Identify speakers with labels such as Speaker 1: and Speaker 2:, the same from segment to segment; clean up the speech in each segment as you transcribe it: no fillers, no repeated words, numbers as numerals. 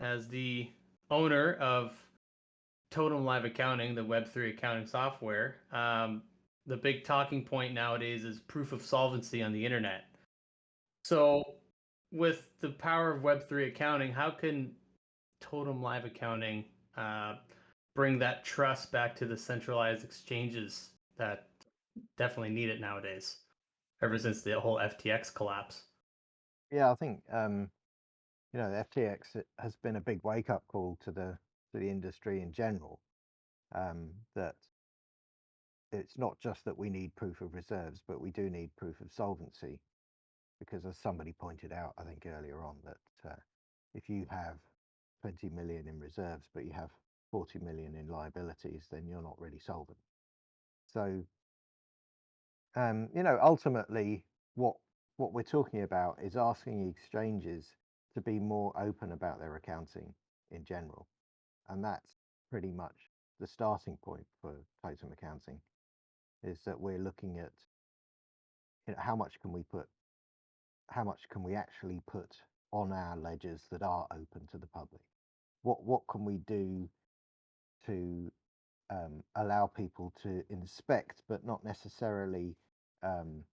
Speaker 1: as the owner of Totem Live Accounting, the Web3 accounting software, the big talking point nowadays is proof of solvency on the internet. So, with the power of Web3 accounting, how can Totem Live Accounting uh, bring that trust back to the centralized exchanges that definitely need it nowadays, ever since the whole FTX collapse?
Speaker 2: Yeah, I think the FTX has been a big wake-up call to the industry in general. That it's not just that we need proof of reserves, but we do need proof of solvency, because as somebody pointed out, I think earlier on, that if you have 20 million in reserves, but you have 40 million in liabilities, then you're not really solvent. So, ultimately, what what we're talking about is asking exchanges to be more open about their accounting in general, and that's pretty much the starting point for Totem accounting. Is that we're looking at how much can we put, how much can we actually put on our ledgers that are open to the public? What can we do to allow people to inspect, but not necessarily um,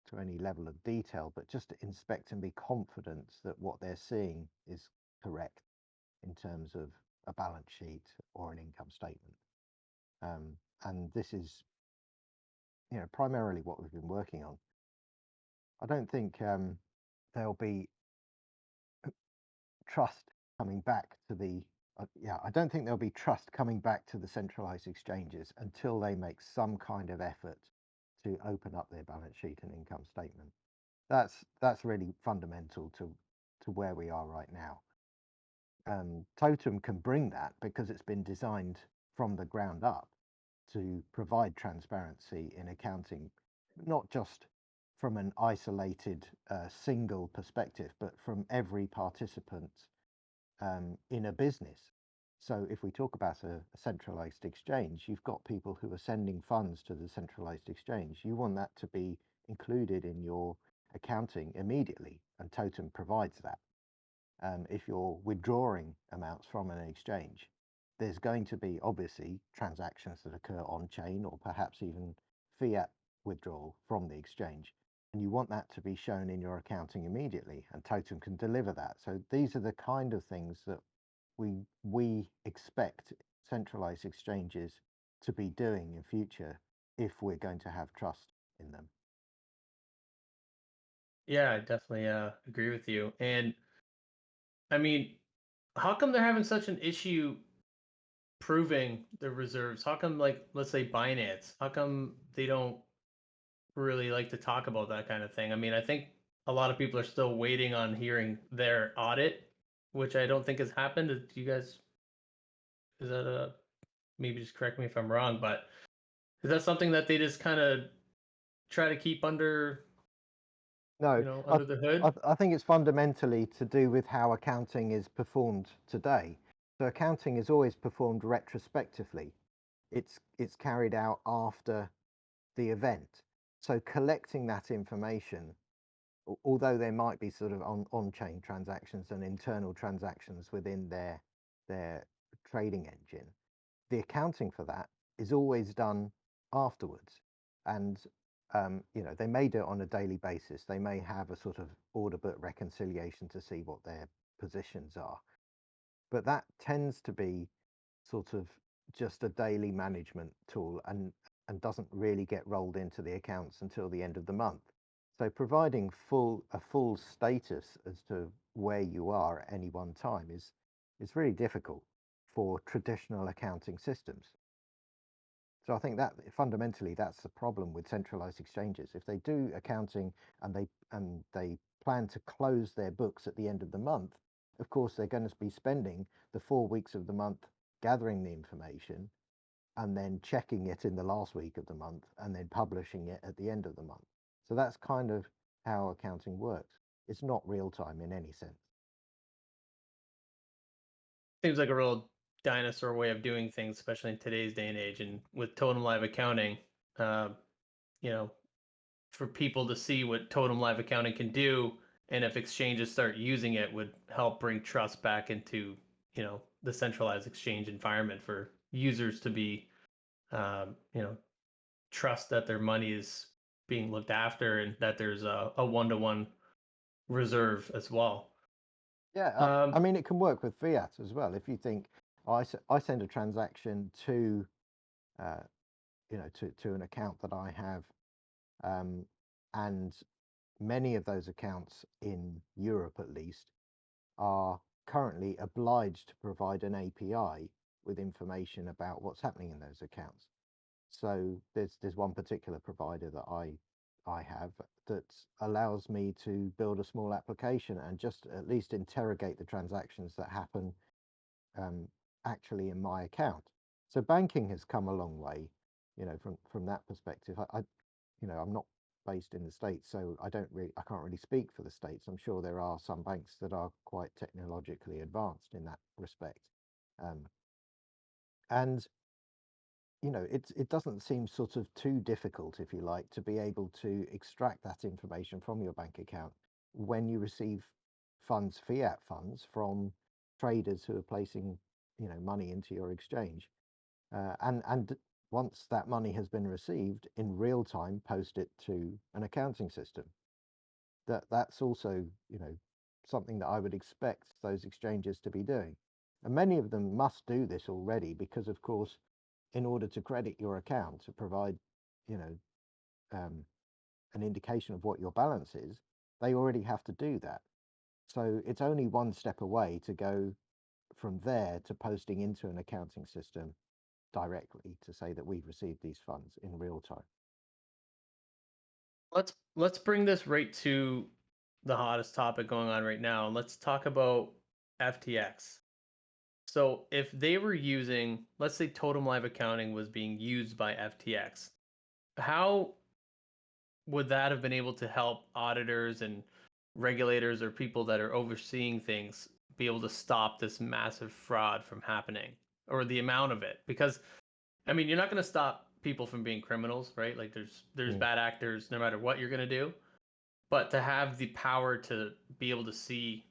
Speaker 2: to any level of detail, but just to inspect and be confident that what they're seeing is correct in terms of a balance sheet or an income statement. And this is, primarily what we've been working on. I don't think there'll be trust coming back to the I don't think there'll be trust coming back to the centralized exchanges until they make some kind of effort to open up their balance sheet and income statement. That's really fundamental to where we are right now. Totem can bring that because it's been designed from the ground up to provide transparency in accounting, not just from an isolated single perspective, but from every participant in a business. So if we talk about a centralized exchange, you've got people who are sending funds to the centralized exchange. You want that to be included in your accounting immediately, and Totem provides that. If you're withdrawing amounts from an exchange, there's going to be obviously transactions that occur on chain, or perhaps even fiat withdrawal from the exchange. And you want that to be shown in your accounting immediately, and Totem can deliver that. So these are the kind of things that we expect centralized exchanges to be doing in future if we're going to have trust in them.
Speaker 1: Yeah, I definitely agree with you. And I mean, how come they're having such an issue proving the reserves? How come, like, let's say Binance, how come they don't really like to talk about that kind of thing? I mean, I think a lot of people are still waiting on hearing their audit, which I don't think has happened. Do you guys, is that maybe just correct me if I'm wrong, but is that something that they just kind of try to keep under,
Speaker 2: No, I,
Speaker 1: under the hood?
Speaker 2: I think it's fundamentally to do with how accounting is performed today. So accounting is always performed retrospectively. It's carried out after the event. So collecting that information, although there might be sort of on-chain transactions and internal transactions within their trading engine, the accounting for that is always done afterwards. And they may do it on a daily basis. They may have a sort of order book reconciliation to see what their positions are, but that tends to be sort of just a daily management tool, and doesn't really get rolled into the accounts until the end of the month. So providing a full status as to where you are at any one time is really difficult for traditional accounting systems. So I think that fundamentally that's the problem with centralized exchanges. If they do accounting and they plan to close their books at the end of the month, of course they're going to be spending the 4 weeks of the month gathering the information and then checking it in the last week of the month and then publishing it at the end of the month. So that's kind of how accounting works. It's not real time in any sense.
Speaker 1: Seems like a real dinosaur way of doing things, especially in today's day and age. And with Totem Live Accounting, uh, you know, for people to see what Totem Live Accounting can do, and if exchanges start using it, would help bring trust back into, the centralized exchange environment for users to be, you know, trust that their money is being looked after and that there's a one-to-one reserve as well.
Speaker 2: Yeah, I
Speaker 1: Um,
Speaker 2: mean, it can work with fiat as well. If you think I send a transaction to, uh, to an account that I have, um, and many of those accounts in Europe, at least, are currently obliged to provide an API with information about what's happening in those accounts. So there's one particular provider that I have that allows me to build a small application and just at least interrogate the transactions that happen, um, actually in my account. So banking has come a long way, from that perspective. I'm not based in the States, so I can't really speak for the States. I'm sure there are some banks that are quite technologically advanced in that respect. Um, and it doesn't seem sort of too difficult, if you like, to be able to extract that information from your bank account when you receive funds, fiat funds, from traders who are placing, money into your exchange. And once that money has been received, in real time, post it to an accounting system. That's also, something that I would expect those exchanges to be doing. And many of them must do this already because, of course, in order to credit your account to provide, you know, um, an indication of what your balance is, they already have to do that. So it's only one step away to go from there to posting into an accounting system directly to say that we've received these funds in real time.
Speaker 1: let's bring this right to the hottest topic going on right now. Let's talk about FTX. So if they were using, let's say Totem Live Accounting was being used by FTX, how would that have been able to help auditors and regulators or people that are overseeing things be able to stop this massive fraud from happening, or the amount of it? Because I mean, you're not going to stop people from being criminals, right? Like there's
Speaker 2: Mm.
Speaker 1: bad actors no matter what you're going to do, but to have the power to be able to see,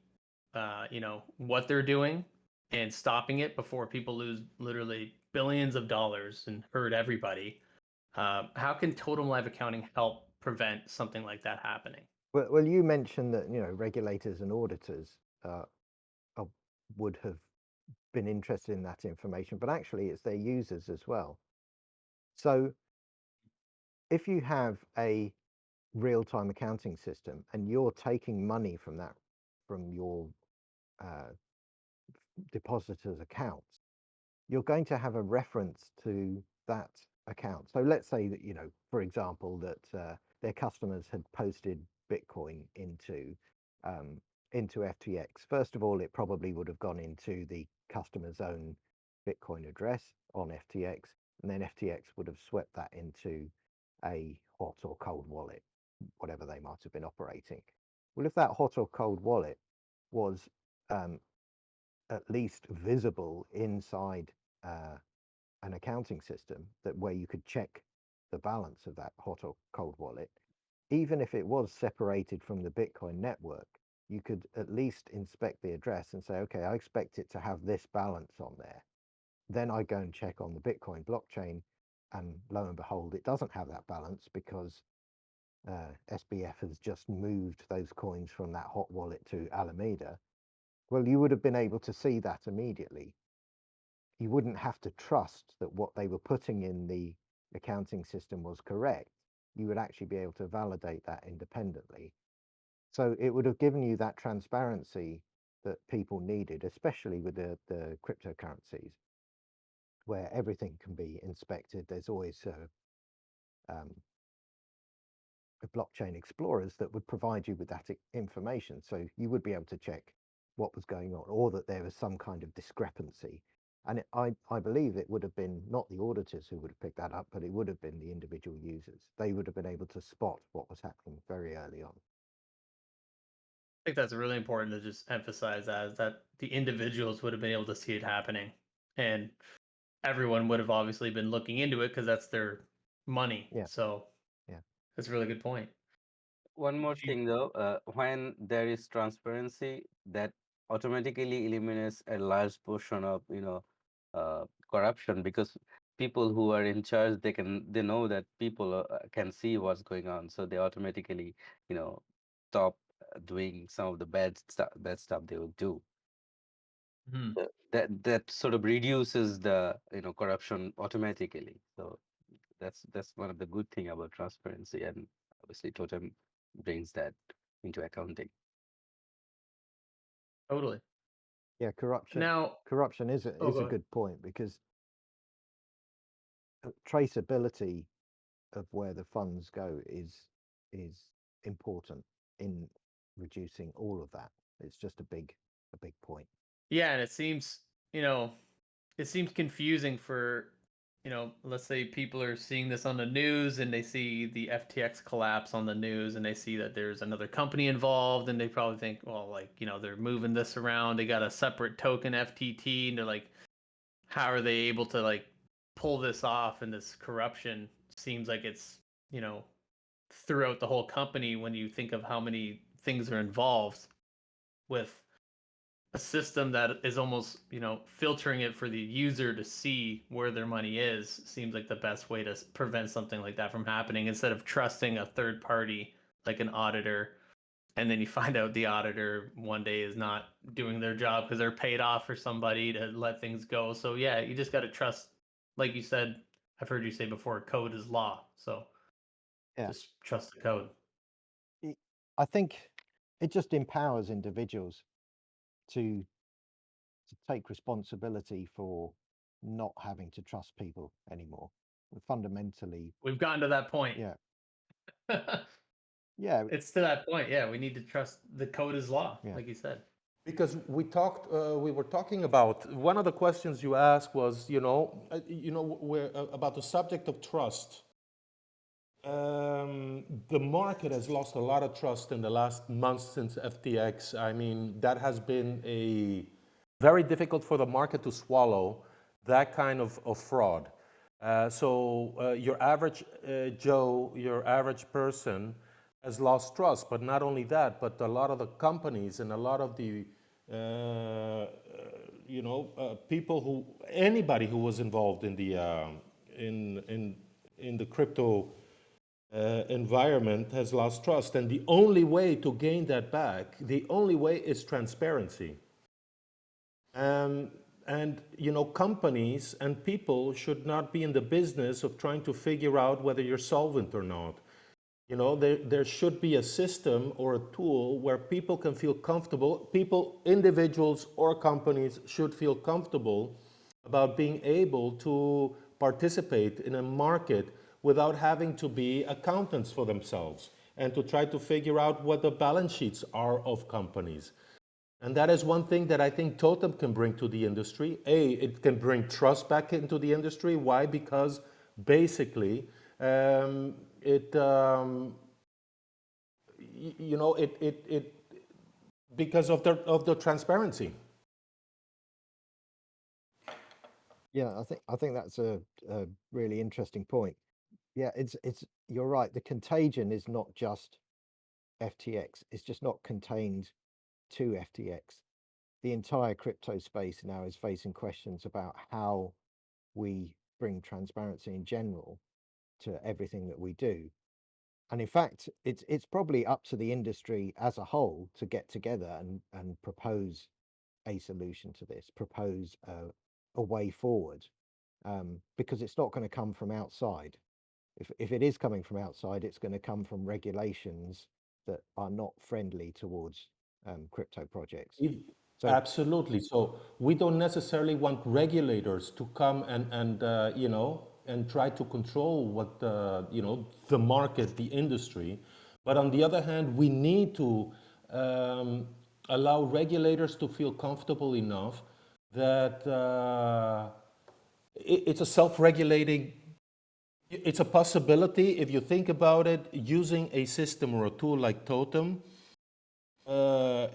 Speaker 1: what they're doing and stopping it before people lose literally billions of dollars and hurt everybody. How can Totem Live Accounting help prevent something like that happening?
Speaker 2: Well, you mentioned that regulators and auditors, are, would have been interested in that information, but actually it's their users as well. So if you have a real-time accounting system and you're taking money from your, uh, depositors' accounts, you're going to have a reference to that account. So let's say that, for example, that their customers had posted Bitcoin um, into FTX. First of all, it probably would have gone into the customer's own Bitcoin address on FTX, and then FTX would have swept that into a hot or cold wallet, whatever they might have been operating. Well, if that hot or cold wallet was, um, at least visible inside, uh, an accounting system, that where you could check the balance of that hot or cold wallet, even if it was separated from the Bitcoin network, you could at least inspect the address and say, okay, I expect it to have this balance on there. Then I go and check on the Bitcoin blockchain, and lo and behold, it doesn't have that balance because, SBF has just moved those coins from that hot wallet to Alameda. Well, you would have been able to see that immediately. You wouldn't have to trust that what they were putting in the accounting system was correct. You would actually be able to validate that independently. So it would have given you that transparency that people needed, especially with the cryptocurrencies, where everything can be inspected. There's always, um, blockchain explorers that would provide you with that information. So you would be able to check what was going on, or that there was some kind of discrepancy. And I believe it would have been not the auditors who would have picked that up, but it would have been the individual users. They would have been able to spot what was happening very early on.
Speaker 1: I think that's really important to just emphasize that, is that the individuals would have been able to see it happening, and everyone would have obviously been looking into it because that's their money.
Speaker 2: Yeah,
Speaker 1: So
Speaker 2: yeah.
Speaker 1: that's a really good point.
Speaker 3: One more
Speaker 1: If you
Speaker 3: thing though, when there is transparency, that automatically eliminates a large portion of, corruption, because people who are in charge, they know that people can see what's going on, so they automatically, you know, stop doing some of the bad stuff they will do.
Speaker 1: Mhm.
Speaker 3: That sort of reduces the, corruption automatically. So that's one of the good thing about transparency, and obviously Totem brings that into accounting.
Speaker 1: Totally.
Speaker 2: Yeah,
Speaker 1: Now,
Speaker 2: corruption
Speaker 1: oh,
Speaker 2: is
Speaker 1: go
Speaker 2: a
Speaker 1: ahead.
Speaker 2: good point because traceability of where the funds go is important in reducing all of that. It's just a big point.
Speaker 1: Yeah, and you know, it seems confusing for, let's say people are seeing this on the news and they see the FTX collapse on the news and they see that there's another company involved and they probably think, well, like, they're moving this around. They got a separate token FTT and they're like, how are they able to like pull this off? And this corruption seems like it's, you know, throughout the whole company when you think of how many things are involved with a system that is almost filtering it for the user to see where their money is. Seems like the best way to prevent something like that from happening instead of trusting a third party like an auditor, and then you find out the auditor one day is not doing their job because they're paid off for somebody to let things go. So yeah, you just got to trust, like you said, I've heard you say before, code is law, so
Speaker 2: Yeah,
Speaker 1: just trust the code.
Speaker 2: it, I think it just empowers individuals to take responsibility for not having to trust people anymore. Fundamentally,
Speaker 1: We've gotten to that point.
Speaker 2: yeah, yeah,
Speaker 1: It's to that point. Yeah, we need to trust the code is law,
Speaker 2: yeah,
Speaker 1: like you said.
Speaker 4: Because we were talking about one of the questions you asked was, about the subject of trust. The market has lost a lot of trust in the last month since FTX. I mean, that has been a very difficult for the market to swallow that kind of fraud. So your average Joe, your average person has lost trust. But not only that, but a lot of the companies and a lot of the people who anybody who was involved in the in the crypto environment has lost trust. And the only way to gain that back, the only way is transparency. And companies and people should not be in the business of trying to figure out whether you're solvent or not. There should be a system or a tool where people can feel comfortable. People, individuals or companies should feel comfortable about being able to participate in a market without having to be accountants for themselves and to try to figure out what the balance sheets are of companies. And that is one thing that I think Totem can bring to the industry. It can bring trust back into the industry. Why? Because basically, it it because of the transparency.
Speaker 2: yeah. I think that's a really interesting point. Yeah, it's you're right. The contagion is not just FTX. It's just not contained to FTX. The entire crypto space now is facing questions about how we bring transparency in general to everything that we do. And in fact, it's probably up to the industry as a whole to get together and propose a solution to this, propose a way forward, because it's not going to come from outside. If it is coming from outside, it's going to come from regulations that are not friendly towards crypto projects.
Speaker 4: If-
Speaker 2: So
Speaker 4: Absolutely. So we don't necessarily want regulators to come and try to control what the market, the industry. But on the other hand, we need to allow regulators to feel comfortable enough that it's a self-regulating. It's a possibility if you think about it, using a system or a tool like Totem.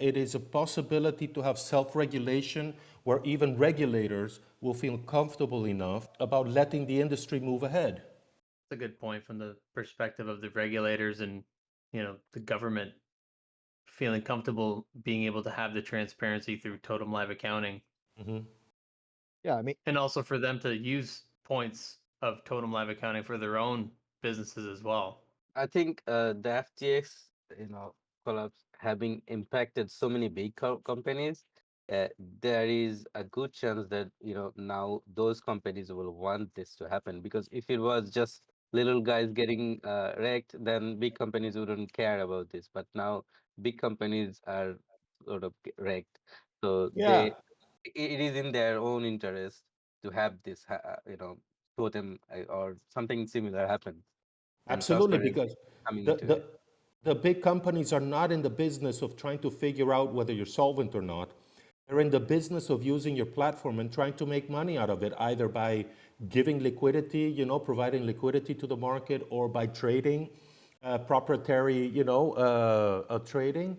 Speaker 4: It is a possibility to have self-regulation where even regulators will feel comfortable enough about letting the industry move ahead.
Speaker 1: It's a good point from the perspective of the regulators, and the government feeling comfortable being able to have the transparency through Totem Live Accounting,
Speaker 2: Yeah, I mean,
Speaker 1: and also for them to use points of Totem Live Accounting for their own businesses as well.
Speaker 3: I think the FTX, collapse having impacted so many big companies, there is a good chance that now those companies will want this to happen, because if it was just little guys getting wrecked, then big companies wouldn't care about this. But now big companies are sort of wrecked, so
Speaker 4: Yeah,
Speaker 3: it is in their own interest to have this, totem or something similar happen, and
Speaker 4: absolutely,
Speaker 3: transparency
Speaker 4: because
Speaker 3: coming
Speaker 4: the,
Speaker 3: into
Speaker 4: the,
Speaker 3: it.
Speaker 4: the big companies are not in the business of trying to figure out whether you're solvent or not. They're in the business of using your platform and trying to make money out of it, either by giving liquidity, providing liquidity to the market, or by trading, proprietary, trading.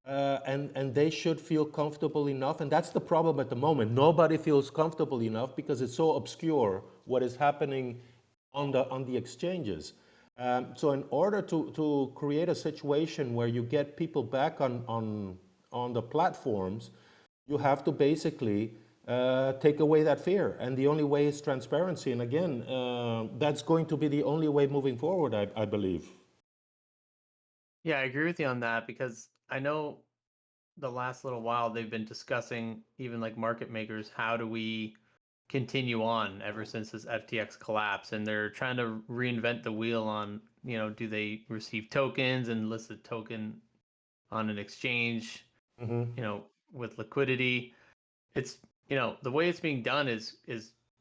Speaker 4: And they should feel comfortable enough. And that's the problem at the moment. Nobody feels comfortable enough because it's so obscure what is happening on the exchanges. So in order to create a situation where you get people back on the platforms, you have to basically take away that fear. And the only way is transparency. And again, that's going to be the only way moving forward, I believe.
Speaker 1: Yeah, I agree with you on that, because I know the last little while they've been discussing, even like market makers, how do we continue on ever since this FTX collapse, and they're trying to reinvent the wheel on, do they receive tokens and list a token on an exchange, with liquidity. It's, the way it's being done is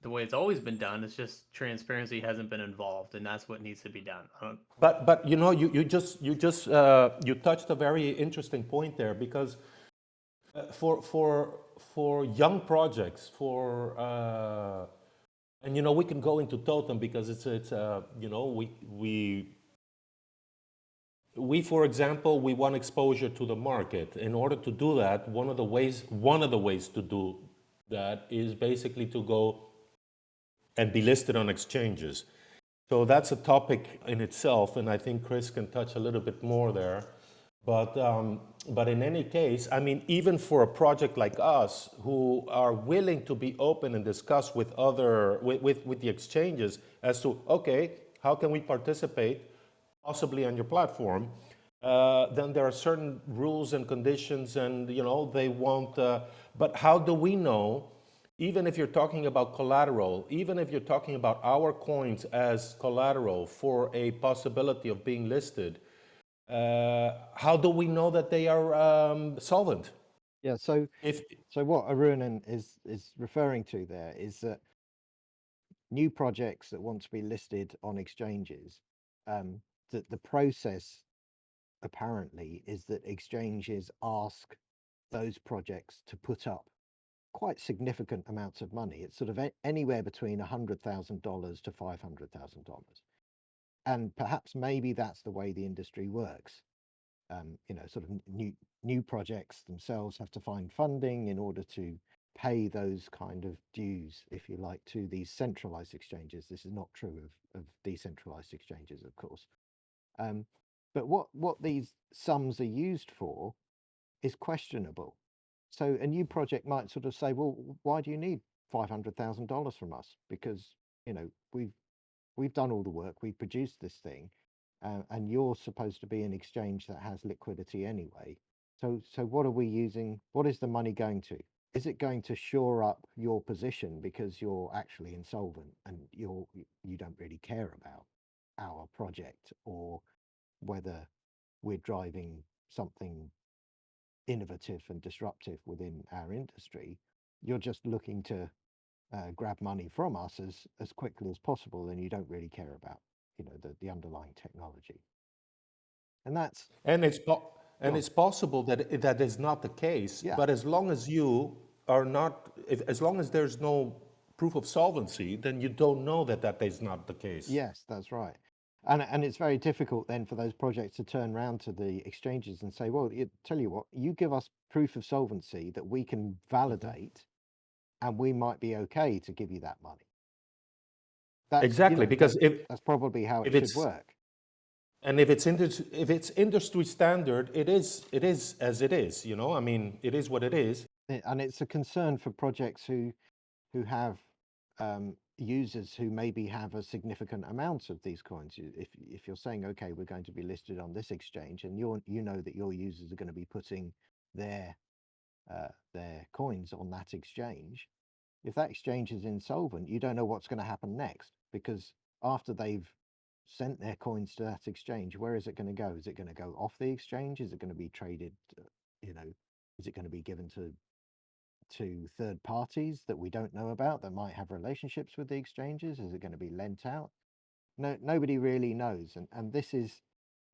Speaker 1: the way it's always been done. It's just transparency hasn't been involved, and that's what needs to be done.
Speaker 4: But you touched a very interesting point there, because for young projects, and we can go into Totem because it's we, for example, we want exposure to the market. In order to do that, one of the ways to do that is basically to go and be listed on exchanges. So that's a topic in itself, and I think Chris can touch a little bit more there. But in any case, I mean, even for a project like us, who are willing to be open and discuss with the exchanges as to, okay, how can we participate possibly on your platform? Then there are certain rules and conditions, and they won't. But how do we know? Even if you're talking about collateral, even if you're talking about our coins as collateral for a possibility of being listed, how do we know that they are solvent?
Speaker 2: yeah. So
Speaker 4: If
Speaker 2: what Arun is referring to there is that new projects that want to be listed on exchanges, that the process apparently is that exchanges ask those projects to put up quite significant amounts of money. It's sort of anywhere between $100,000 to $500,000, and perhaps maybe that's the way the industry works. Sort of new projects themselves have to find funding in order to pay those kind of dues, if you like, to these centralized exchanges. This is not true of decentralized exchanges, of course. But what these sums are used for is questionable. So a new project might sort of say, well, why do you need $500,000 from us? Because we've done all the work, we've produced this thing, and you're supposed to be an exchange that has liquidity anyway. So what are we using? What is the money going to? Is it going to shore up your position because you're actually insolvent and you don't really care about our project, or whether we're driving something innovative and disruptive within our industry? You're just looking to grab money from us as quickly as possible, and you don't really care about the underlying technology. And that's
Speaker 4: and it's possible that that is not the case.
Speaker 2: Yeah.
Speaker 4: But as long as you are not, as long as there's no proof of solvency, then you don't know that is not the case.
Speaker 2: Yes, that's right. And it's very difficult then for those projects to turn around to the exchanges and say, well, tell you what, you give us proof of solvency that we can validate, and we might be okay to give you that money. That's
Speaker 4: Exactly, because
Speaker 2: that's probably how it
Speaker 4: if
Speaker 2: should
Speaker 4: it's
Speaker 2: work.
Speaker 4: And if it's industry standard, it is as it is. You know, I mean, it is what it is.
Speaker 2: And it's a concern for projects who have users who maybe have a significant amount of these coins. If you're saying, okay, we're going to be listed on this exchange, and you know that your users are going to be putting their coins on that exchange, if that exchange is insolvent, you don't know what's going to happen next, because after they've sent their coins to that exchange, where is it going to go? Is it going to go off the exchange? Is it going to be traded? You know, is it going to be given to third parties that we don't know about that might have relationships with the exchanges? Is it going to be lent out? No, nobody really knows. And this is,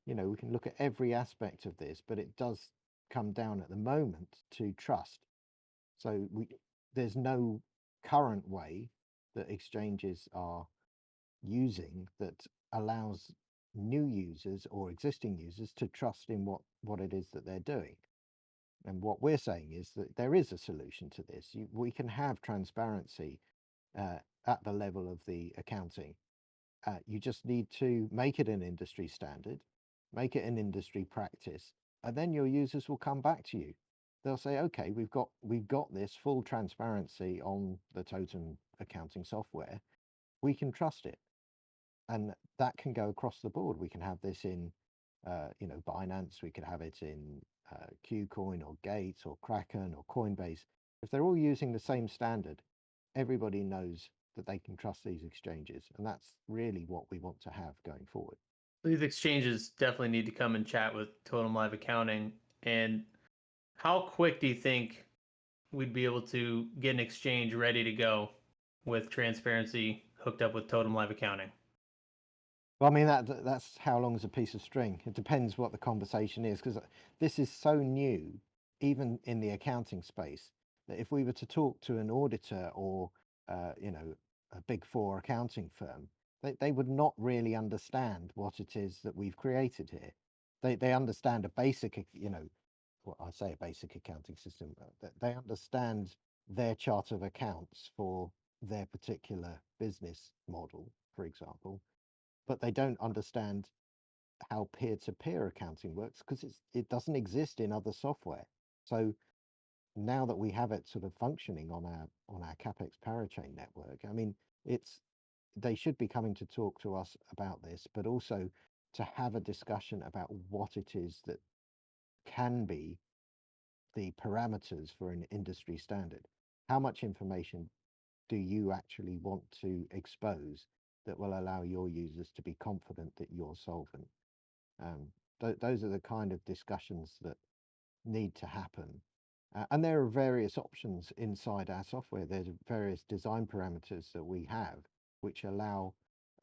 Speaker 2: you know, we can look at every aspect of this, but it does come down at the moment to trust. So there's no current way that exchanges are using that allows new users or existing users to trust in what it is that they're doing. And what we're saying is that there is a solution to this. We can have transparency at the level of the accounting. You just need to make it an industry standard, make it an industry practice, and then your users will come back to you. They'll say, okay, we've got this full transparency on the Totem accounting software. We can trust it. And that can go across the board. We can have this in you know, Binance, we could have it in Kucoin or Gates or Kraken or Coinbase. If they're all using the same standard, everybody knows that they can trust these exchanges. And that's really what we want to have going forward.
Speaker 1: These exchanges definitely need to come and chat with Totem Live Accounting. And how quick do you think we'd be able to get an exchange ready to go with transparency hooked up with Totem Live Accounting?
Speaker 2: Well, I mean, that's how long is a piece of string. It depends what the conversation is, because this is so new, even in the accounting space, that if we were to talk to an auditor or you know, a big four accounting firm, they would not really understand what it is that we've created here. They understand a basic, you know, well, I say a basic accounting system. They understand their chart of accounts for their particular business model, for example, but they don't understand how peer-to-peer accounting works because it doesn't exist in other software. So now that we have it sort of functioning on our CapEx parachain network, I mean, they should be coming to talk to us about this, but also to have a discussion about what it is that can be the parameters for an industry standard. How much information do you actually want to expose that will allow your users to be confident that you're solvent? Those are the kind of discussions that need to happen. And there are various options inside our software. There's various design parameters that we have, which allow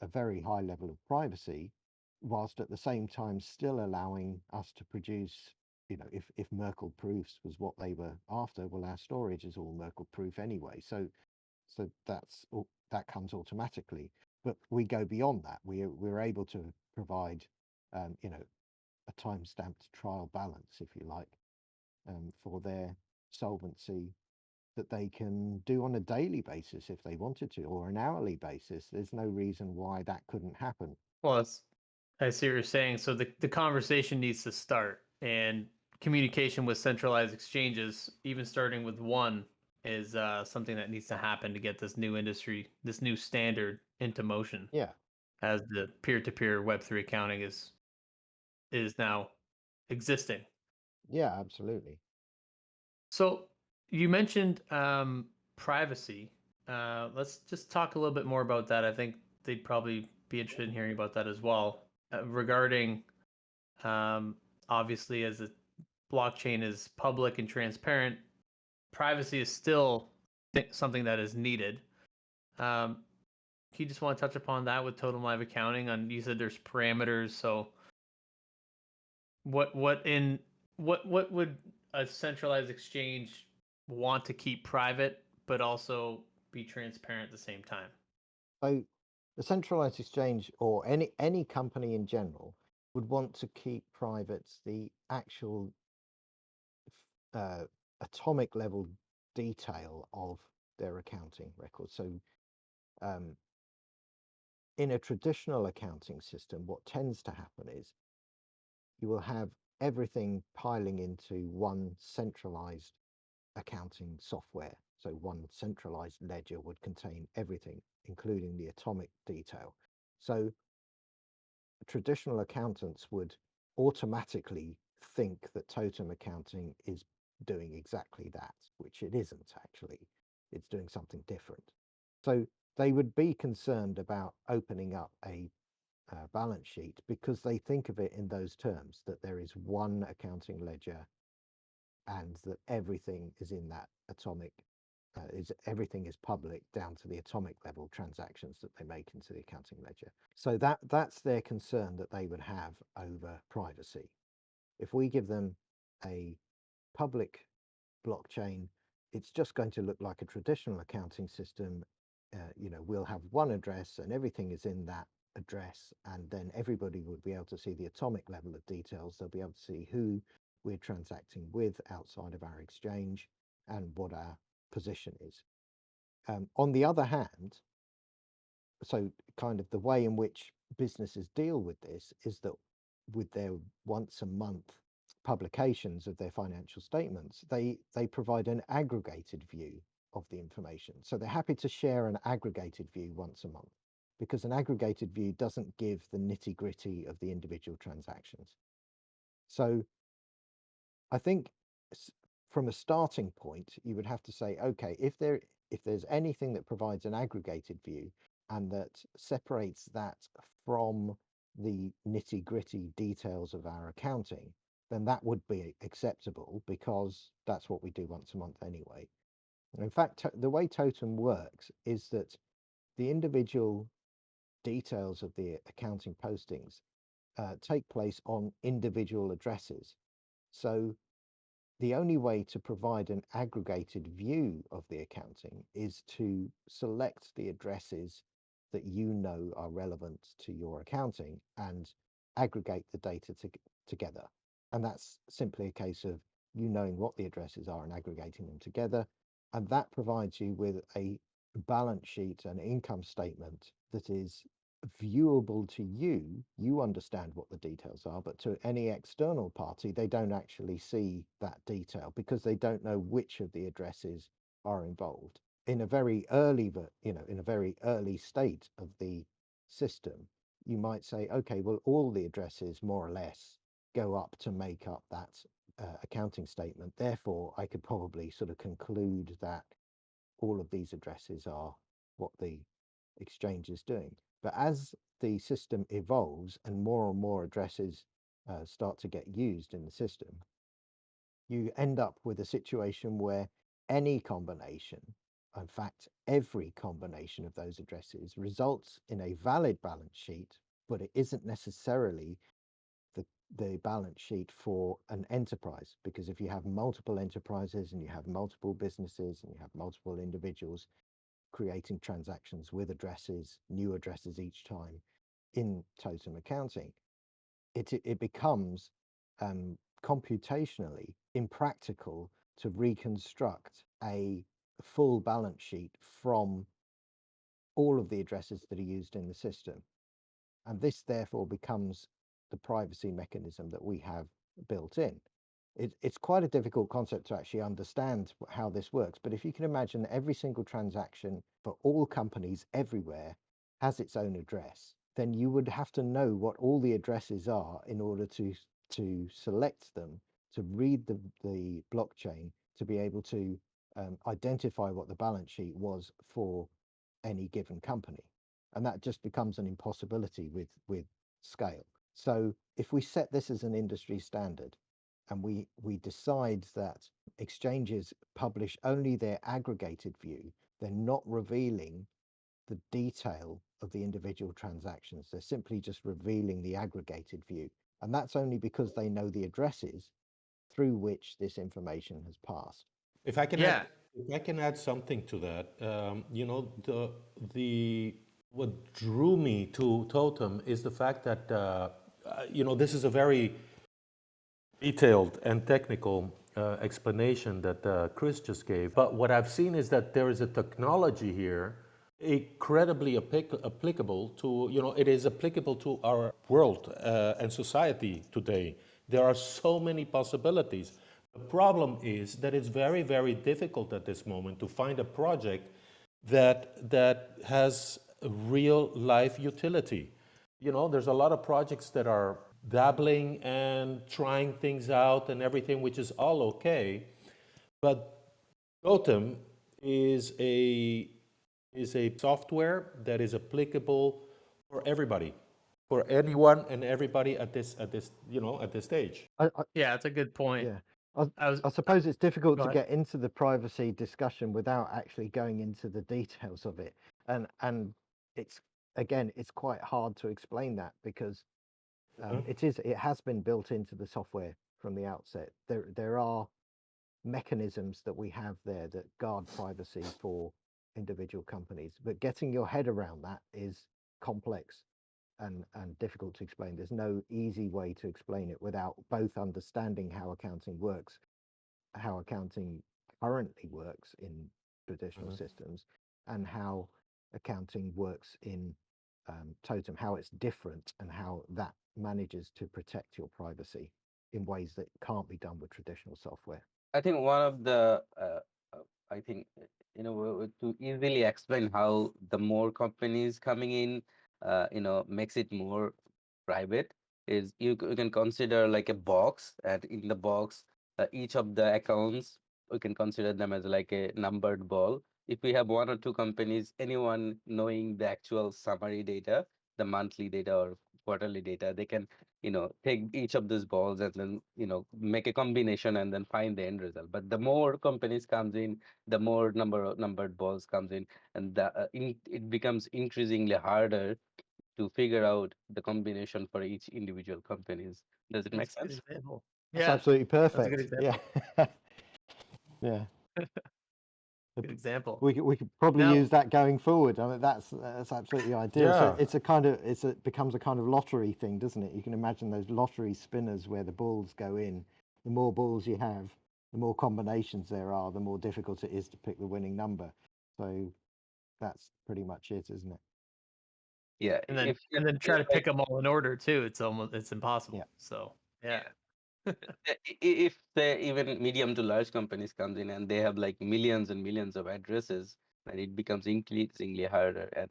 Speaker 2: a very high level of privacy, whilst at the same time still allowing us to produce, you know, if Merkle proofs was what they were after, well, our storage is all Merkle proof anyway. So that comes automatically. But we go beyond that. We're able to provide, you know, a time-stamped trial balance, if you like, for their solvency that they can do on a daily basis if they wanted to, or an hourly basis. There's no reason why that couldn't happen.
Speaker 1: Well, I see what you're saying. So the conversation needs to start, and communication with centralized exchanges, even starting with one, is something that needs to happen to get this new industry, this new standard into motion.
Speaker 2: Yeah,
Speaker 1: As the peer-to-peer Web3 accounting is now existing.
Speaker 2: yeah, absolutely.
Speaker 1: So you mentioned privacy. Let's just talk a little bit more about that. I think they'd probably be interested in hearing about that as well. Regarding, obviously, as the blockchain is public and transparent, privacy is still something that is needed. You just want to touch upon that with Totem Live Accounting? On, you said there's parameters, so what would a centralized exchange want to keep private but also be transparent at the same time?
Speaker 2: So the centralized exchange, or any company in general, would want to keep private the actual atomic level detail of their accounting records. So in a traditional accounting system, what tends to happen is you will have everything piling into one centralized accounting software. So one centralized ledger would contain everything, including the atomic detail. So traditional accountants would automatically think that Totem accounting is doing exactly that, which it isn't actually. It's doing something different. So they would be concerned about opening up a balance sheet because they think of it in those terms, that there is one accounting ledger and that everything is in that atomic, everything is public down to the atomic level transactions that they make into the accounting ledger. So that's their concern that they would have over privacy. If we give them a public blockchain, it's just going to look like a traditional accounting system. We'll have one address and everything is in that address, and then everybody would be able to see the atomic level of details. They'll be able to see who we're transacting with outside of our exchange and what our position is. On the other hand, so kind of the way in which businesses deal with this is that with their once a month publications of their financial statements, they provide an aggregated view of the information. So they're happy to share an aggregated view once a month because an aggregated view doesn't give the nitty-gritty of the individual transactions. So I think from a starting point, you would have to say, okay, if there's anything that provides an aggregated view and that separates that from the nitty-gritty details of our accounting, then that would be acceptable because that's what we do once a month anyway. And in fact, the way Totem works is that the individual details of the accounting postings take place on individual addresses. So the only way to provide an aggregated view of the accounting is to select the addresses that you know are relevant to your accounting and aggregate the data together. And that's simply a case of you knowing what the addresses are and aggregating them together. And that provides you with a balance sheet and income statement that is viewable to you. You understand what the details are, but to any external party, they don't actually see that detail because they don't know which of the addresses are involved. In a very early, in a very early state of the system, you might say, okay, well, all the addresses more or less go up to make up that accounting statement. Therefore, I could probably sort of conclude that all of these addresses are what the exchange is doing. But as the system evolves and more addresses start to get used in the system, you end up with a situation where any combination, in fact, every combination of those addresses results in a valid balance sheet, but it isn't necessarily the balance sheet for an enterprise, because if you have multiple enterprises and you have multiple businesses and you have multiple individuals creating transactions with addresses, new addresses each time in Totem accounting, it becomes computationally impractical to reconstruct a full balance sheet from all of the addresses that are used in the system. And this therefore becomes the privacy mechanism that we have built in. It's quite a difficult concept to actually understand how this works. But if you can imagine that every single transaction for all companies everywhere has its own address, then you would have to know what all the addresses are in order to select them, to read the blockchain, to be able to identify what the balance sheet was for any given company. And that just becomes an impossibility with scale. So if we set this as an industry standard and we decide that exchanges publish only their aggregated view, they're not revealing the detail of the individual transactions. They're simply just revealing the aggregated view. And that's only because they know the addresses through which this information has passed.
Speaker 4: If I can
Speaker 1: Yeah.
Speaker 4: add something to that, the what drew me to Totem is the fact that this is a very detailed and technical explanation that Chris just gave. But what I've seen is that there is a technology here incredibly applicable to, it is applicable to our world and society today. There are so many possibilities. The problem is that it's very, very difficult at this moment to find a project that has a real life utility. There's a lot of projects that are dabbling and trying things out and everything, which is all okay. But Totem is a software that is applicable for everybody, for anyone and everybody at this stage.
Speaker 1: Yeah, that's a good point.
Speaker 2: Yeah.
Speaker 1: I was
Speaker 2: I suppose it's difficult
Speaker 1: Go
Speaker 2: to
Speaker 1: ahead.
Speaker 2: get into the privacy discussion without actually going into the details of it. And it's, again, it's quite hard to explain that because it has been built into the software from the outset. There are mechanisms that we have there that guard privacy for individual companies, but getting your head around that is complex and difficult to explain. There's no easy way to explain it without both understanding how accounting works, how accounting currently works in traditional systems, and how accounting works in Totem, how it's different and how that manages to protect your privacy in ways that can't be done with traditional software.
Speaker 3: I think one of the I think to easily explain how the more companies coming in, makes it more private is you can consider like a box, and in the box, each of the accounts we can consider them as like a numbered ball. If we have one or two companies, anyone knowing the actual summary data, the monthly data or quarterly data, they can take each of these balls and then make a combination and then find the end result. But the more companies comes in, the more numbered balls comes in, and it becomes increasingly harder to figure out the combination for each individual companies. Does it make
Speaker 1: That's a good
Speaker 3: sense?
Speaker 1: example.
Speaker 2: That's
Speaker 1: Yeah,
Speaker 2: absolutely
Speaker 1: that's a good
Speaker 2: perfect. Yeah.
Speaker 1: example.
Speaker 2: Yeah.
Speaker 1: Good example.
Speaker 2: We could probably
Speaker 1: Now,
Speaker 2: use that going forward. I mean, that's absolutely ideal. So
Speaker 4: Yeah.
Speaker 2: it becomes a kind of lottery thing, doesn't it? You can imagine those lottery spinners where the balls go in. The more balls you have, the more combinations there are, the more difficult it is to pick the winning number. So that's pretty much it, isn't it?
Speaker 3: Yeah.
Speaker 1: and then
Speaker 3: If
Speaker 1: and then try
Speaker 3: they're
Speaker 1: to
Speaker 3: like
Speaker 1: pick them all in order too. It's impossible.
Speaker 2: Yeah.
Speaker 1: So yeah,
Speaker 3: if the even medium to large companies comes in and they have like millions and millions of addresses, then it becomes increasingly harder and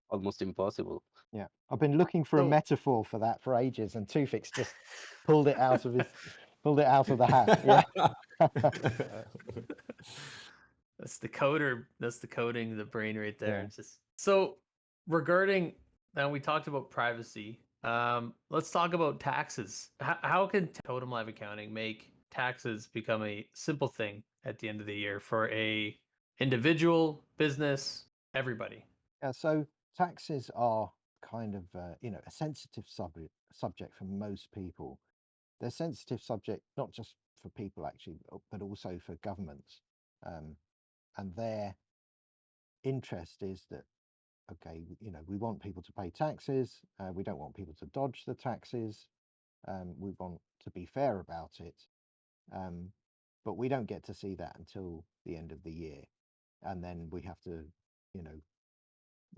Speaker 3: almost impossible.
Speaker 2: Yeah. I've been looking for a
Speaker 1: So
Speaker 2: metaphor for that for ages, and Tufix just pulled it out of the hat. Yeah.
Speaker 1: that's the coder. That's the coding the brain right there.
Speaker 2: Yeah.
Speaker 1: It's just so regarding now we talked about privacy. Let's talk about taxes. How can Totem Live Accounting make taxes become a simple thing at the end of the year for a individual, business, everybody?
Speaker 2: Yeah, so taxes are kind of a sensitive subject for most people. They're sensitive subject not just for people actually, but also for governments. Um, and their interest is that okay, we want people to pay taxes. We don't want people to dodge the taxes. We want to be fair about it. Um, but we don't get to see that until the end of the year, and then we have to, you know,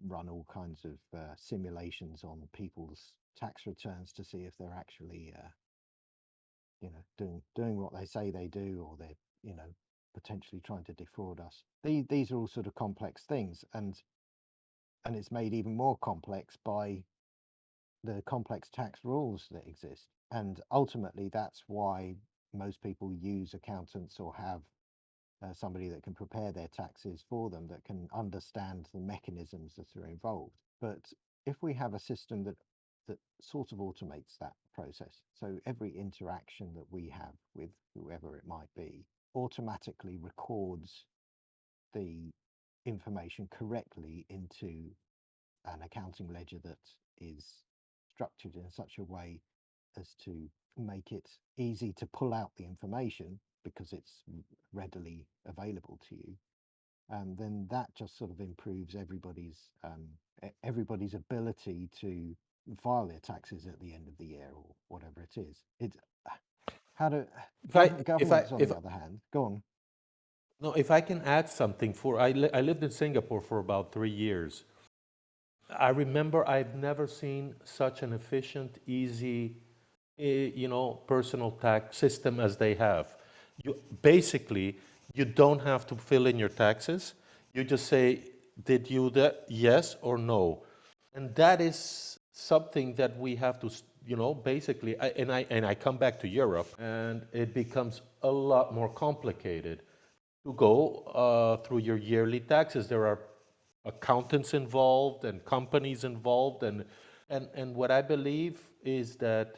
Speaker 2: run all kinds of simulations on people's tax returns to see if they're actually doing what they say they do, or they're potentially trying to defraud us. These are all sort of complex things, and it's made even more complex by the complex tax rules that exist. And ultimately that's why most people use accountants or have somebody that can prepare their taxes for them, that can understand the mechanisms that are involved. But if we have a system that sort of automates that process, so every interaction that we have with whoever it might be automatically records the information correctly into an accounting ledger that is structured in such a way as to make it easy to pull out the information because it's readily available to you, then that just sort of improves everybody's ability to file their taxes at the end of the year or whatever it is. It's how do
Speaker 4: If I,
Speaker 2: governments on
Speaker 4: if
Speaker 2: the other hand, go on.
Speaker 4: No, if I can add something, I lived in Singapore for about 3 years. I remember I've never seen such an efficient, easy, personal tax system as they have. You basically you don't have to fill in your taxes. You just say, "Did you that? Yes or no," and that is something that we have to, basically. And I come back to Europe, and it becomes a lot more complicated to go through your yearly taxes. There are accountants involved and companies involved, and what I believe is that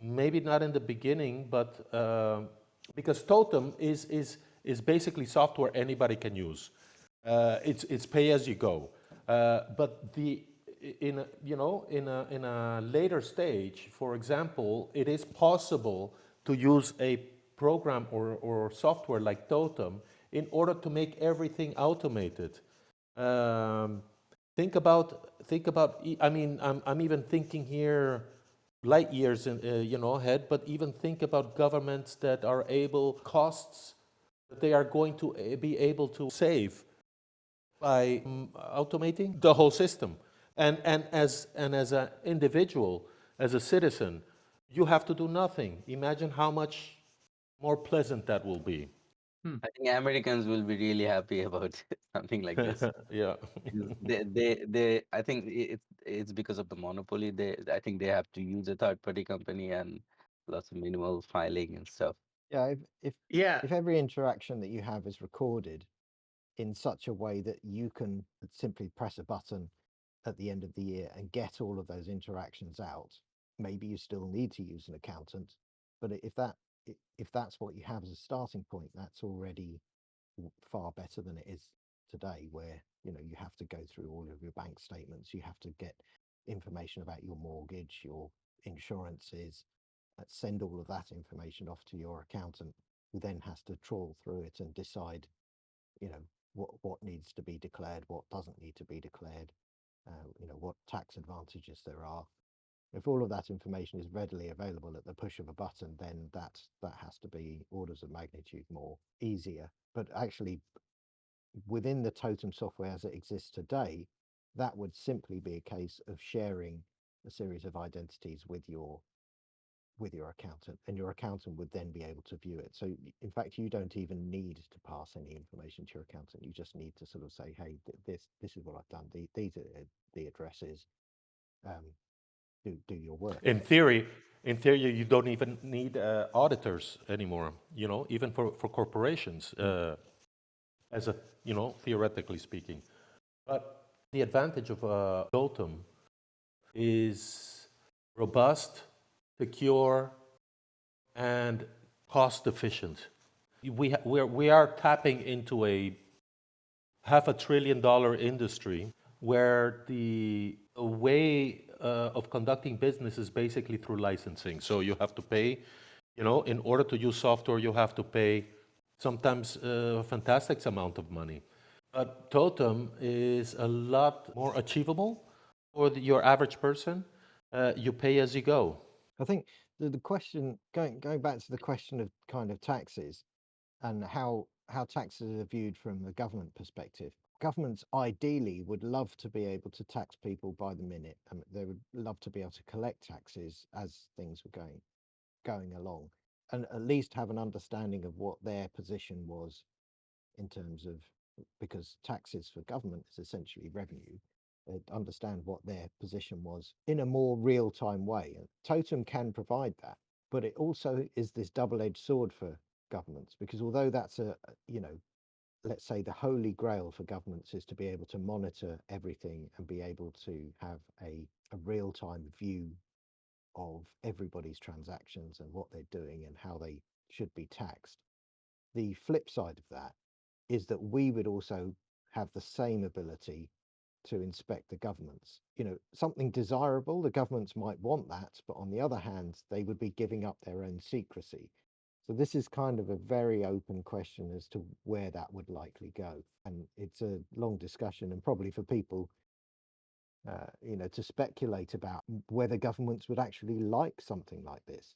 Speaker 4: maybe not in the beginning, but because Totem is basically software anybody can use. It's pay as you go. But in a later stage, for example, it is possible to use a program or software like Totem in order to make everything automated. Um, I mean, I'm even thinking here light years ahead, but even think about governments that are able costs that they are going to be able to save by automating the whole system. And as an individual, as a citizen, you have to do nothing. Imagine how much more pleasant that will be.
Speaker 3: I think Americans will be really happy about something like this.
Speaker 4: Yeah.
Speaker 3: Because I think it's because of the monopoly. I think they have to use a third party company and lots of minimal filing and stuff.
Speaker 2: Yeah, if
Speaker 1: Yeah.
Speaker 2: if every interaction that you have is recorded in such a way that you can simply press a button at the end of the year and get all of those interactions out, maybe you still need to use an accountant, but if that's what you have as a starting point, that's already far better than it is today, where you have to go through all of your bank statements, you have to get information about your mortgage, your insurances, send all of that information off to your accountant, who then has to trawl through it and decide, you know, what needs to be declared, what doesn't need to be declared, what tax advantages there are. If all of that information is readily available at the push of a button, then that has to be orders of magnitude more easier. But actually, within the Totem software as it exists today, that would simply be a case of sharing a series of identities with your accountant, and your accountant would then be able to view it. So in fact, you don't even need to pass any information to your accountant. You just need to sort of say, hey, this is what I've done. These are the addresses. Um, do your work.
Speaker 4: In theory, you don't even need auditors anymore. Even for corporations, as a theoretically speaking. But the advantage of Totem is robust, secure, and cost efficient. We are tapping into a $500 billion industry where the way of conducting business is basically through licensing. So you have to pay, in order to use software, you have to pay sometimes a fantastic amount of money. But Totem is a lot more achievable for your average person. You pay as you go.
Speaker 2: I think the question, going back to the question of kind of taxes and how taxes are viewed from the government perspective. Governments ideally would love to be able to tax people by the minute. They would love to be able to collect taxes as things were going along, and at least have an understanding of what their position was in terms of, because taxes for government is essentially revenue. Understand what their position was in a more real-time way. And Totem can provide that, but it also is this double-edged sword for governments, because although that's let's say the holy grail for governments is to be able to monitor everything and be able to have a real-time view of everybody's transactions and what they're doing and how they should be taxed. The flip side of that is that we would also have the same ability to inspect the governments. Something desirable, the governments might want that, but on the other hand, they would be giving up their own secrecy. So this is kind of a very open question as to where that would likely go. And it's a long discussion, and probably for people, to speculate about whether governments would actually like something like this.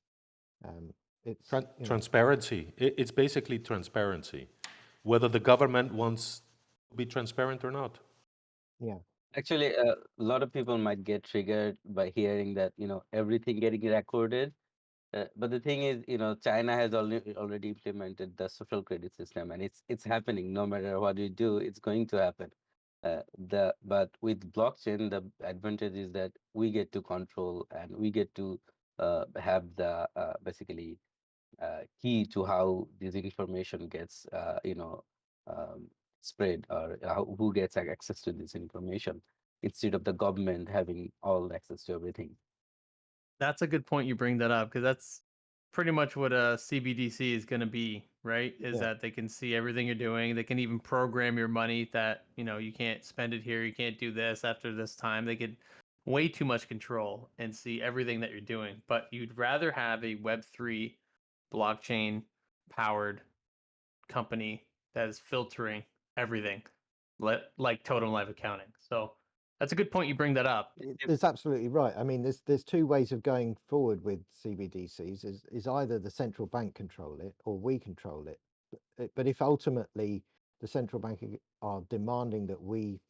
Speaker 2: It's
Speaker 4: Transparency. It's basically transparency. whether the government wants to be transparent or not.
Speaker 2: Yeah.
Speaker 3: Actually, a lot of people might get triggered by hearing that, everything getting recorded. But the thing is, China has already implemented the social credit system, and it's happening. No matter what you do, it's going to happen. But with blockchain, the advantage is that we get to control and we get to have the basically key to how this information gets um, spread, or who gets access to this information, instead of the government having all access to everything.
Speaker 1: That's a good point you bring that up, because that's pretty much what a CBDC is going to be, right? Is
Speaker 2: Yeah.
Speaker 1: that they can see everything you're doing. They can even program your money that, you can't spend it here, you can't do this after this time. They get way too much control and see everything that you're doing. But you'd rather have a Web3 blockchain powered company that is filtering everything, like Totem Live Accounting. So that's a good point you bring that up.
Speaker 2: It's absolutely right. I mean, there's two ways of going forward with CBDCs. Is either the central bank control it or we control it. But if ultimately the central bank are demanding that we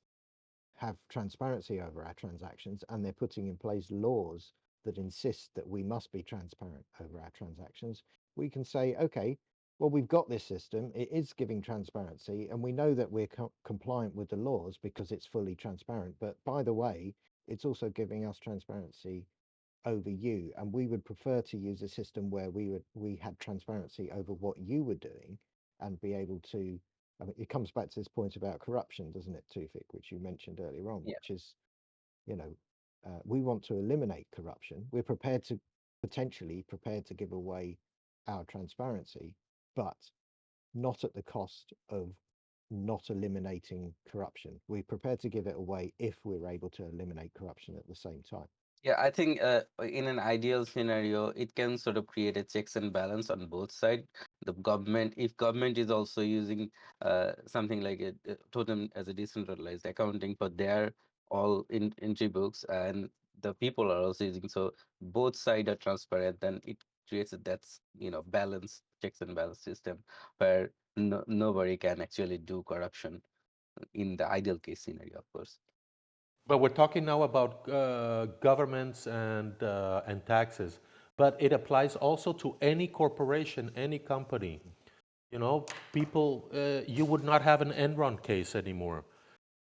Speaker 2: have transparency over our transactions, and they're putting in place laws that insist that we must be transparent over our transactions, we can say, okay, well, we've got this system, it is giving transparency, and we know that we're compliant with the laws because it's fully transparent. But by the way, it's also giving us transparency over you, and we would prefer to use a system where we had transparency over what you were doing and be able to. I mean, it comes back to this point about corruption, doesn't it, Tufik, which you mentioned earlier on,
Speaker 3: Yeah.
Speaker 2: which is, we want to eliminate corruption. We're potentially prepared to give away our transparency, but not at the cost of not eliminating corruption. We're prepared to give it away if we're able to eliminate corruption at the same time.
Speaker 3: Yeah, I think in an ideal scenario, it can sort of create a checks and balance on both sides. The government, if government is also using something like a Totem as a decentralized accounting for their all entry books, and the people are also using, so both sides are transparent, then it creates a that's balance, checks and balance system where nobody can actually do corruption in the ideal case scenario, of course.
Speaker 4: But we're talking now about governments and taxes, but it applies also to any corporation, any company. People, you would not have an Enron case anymore.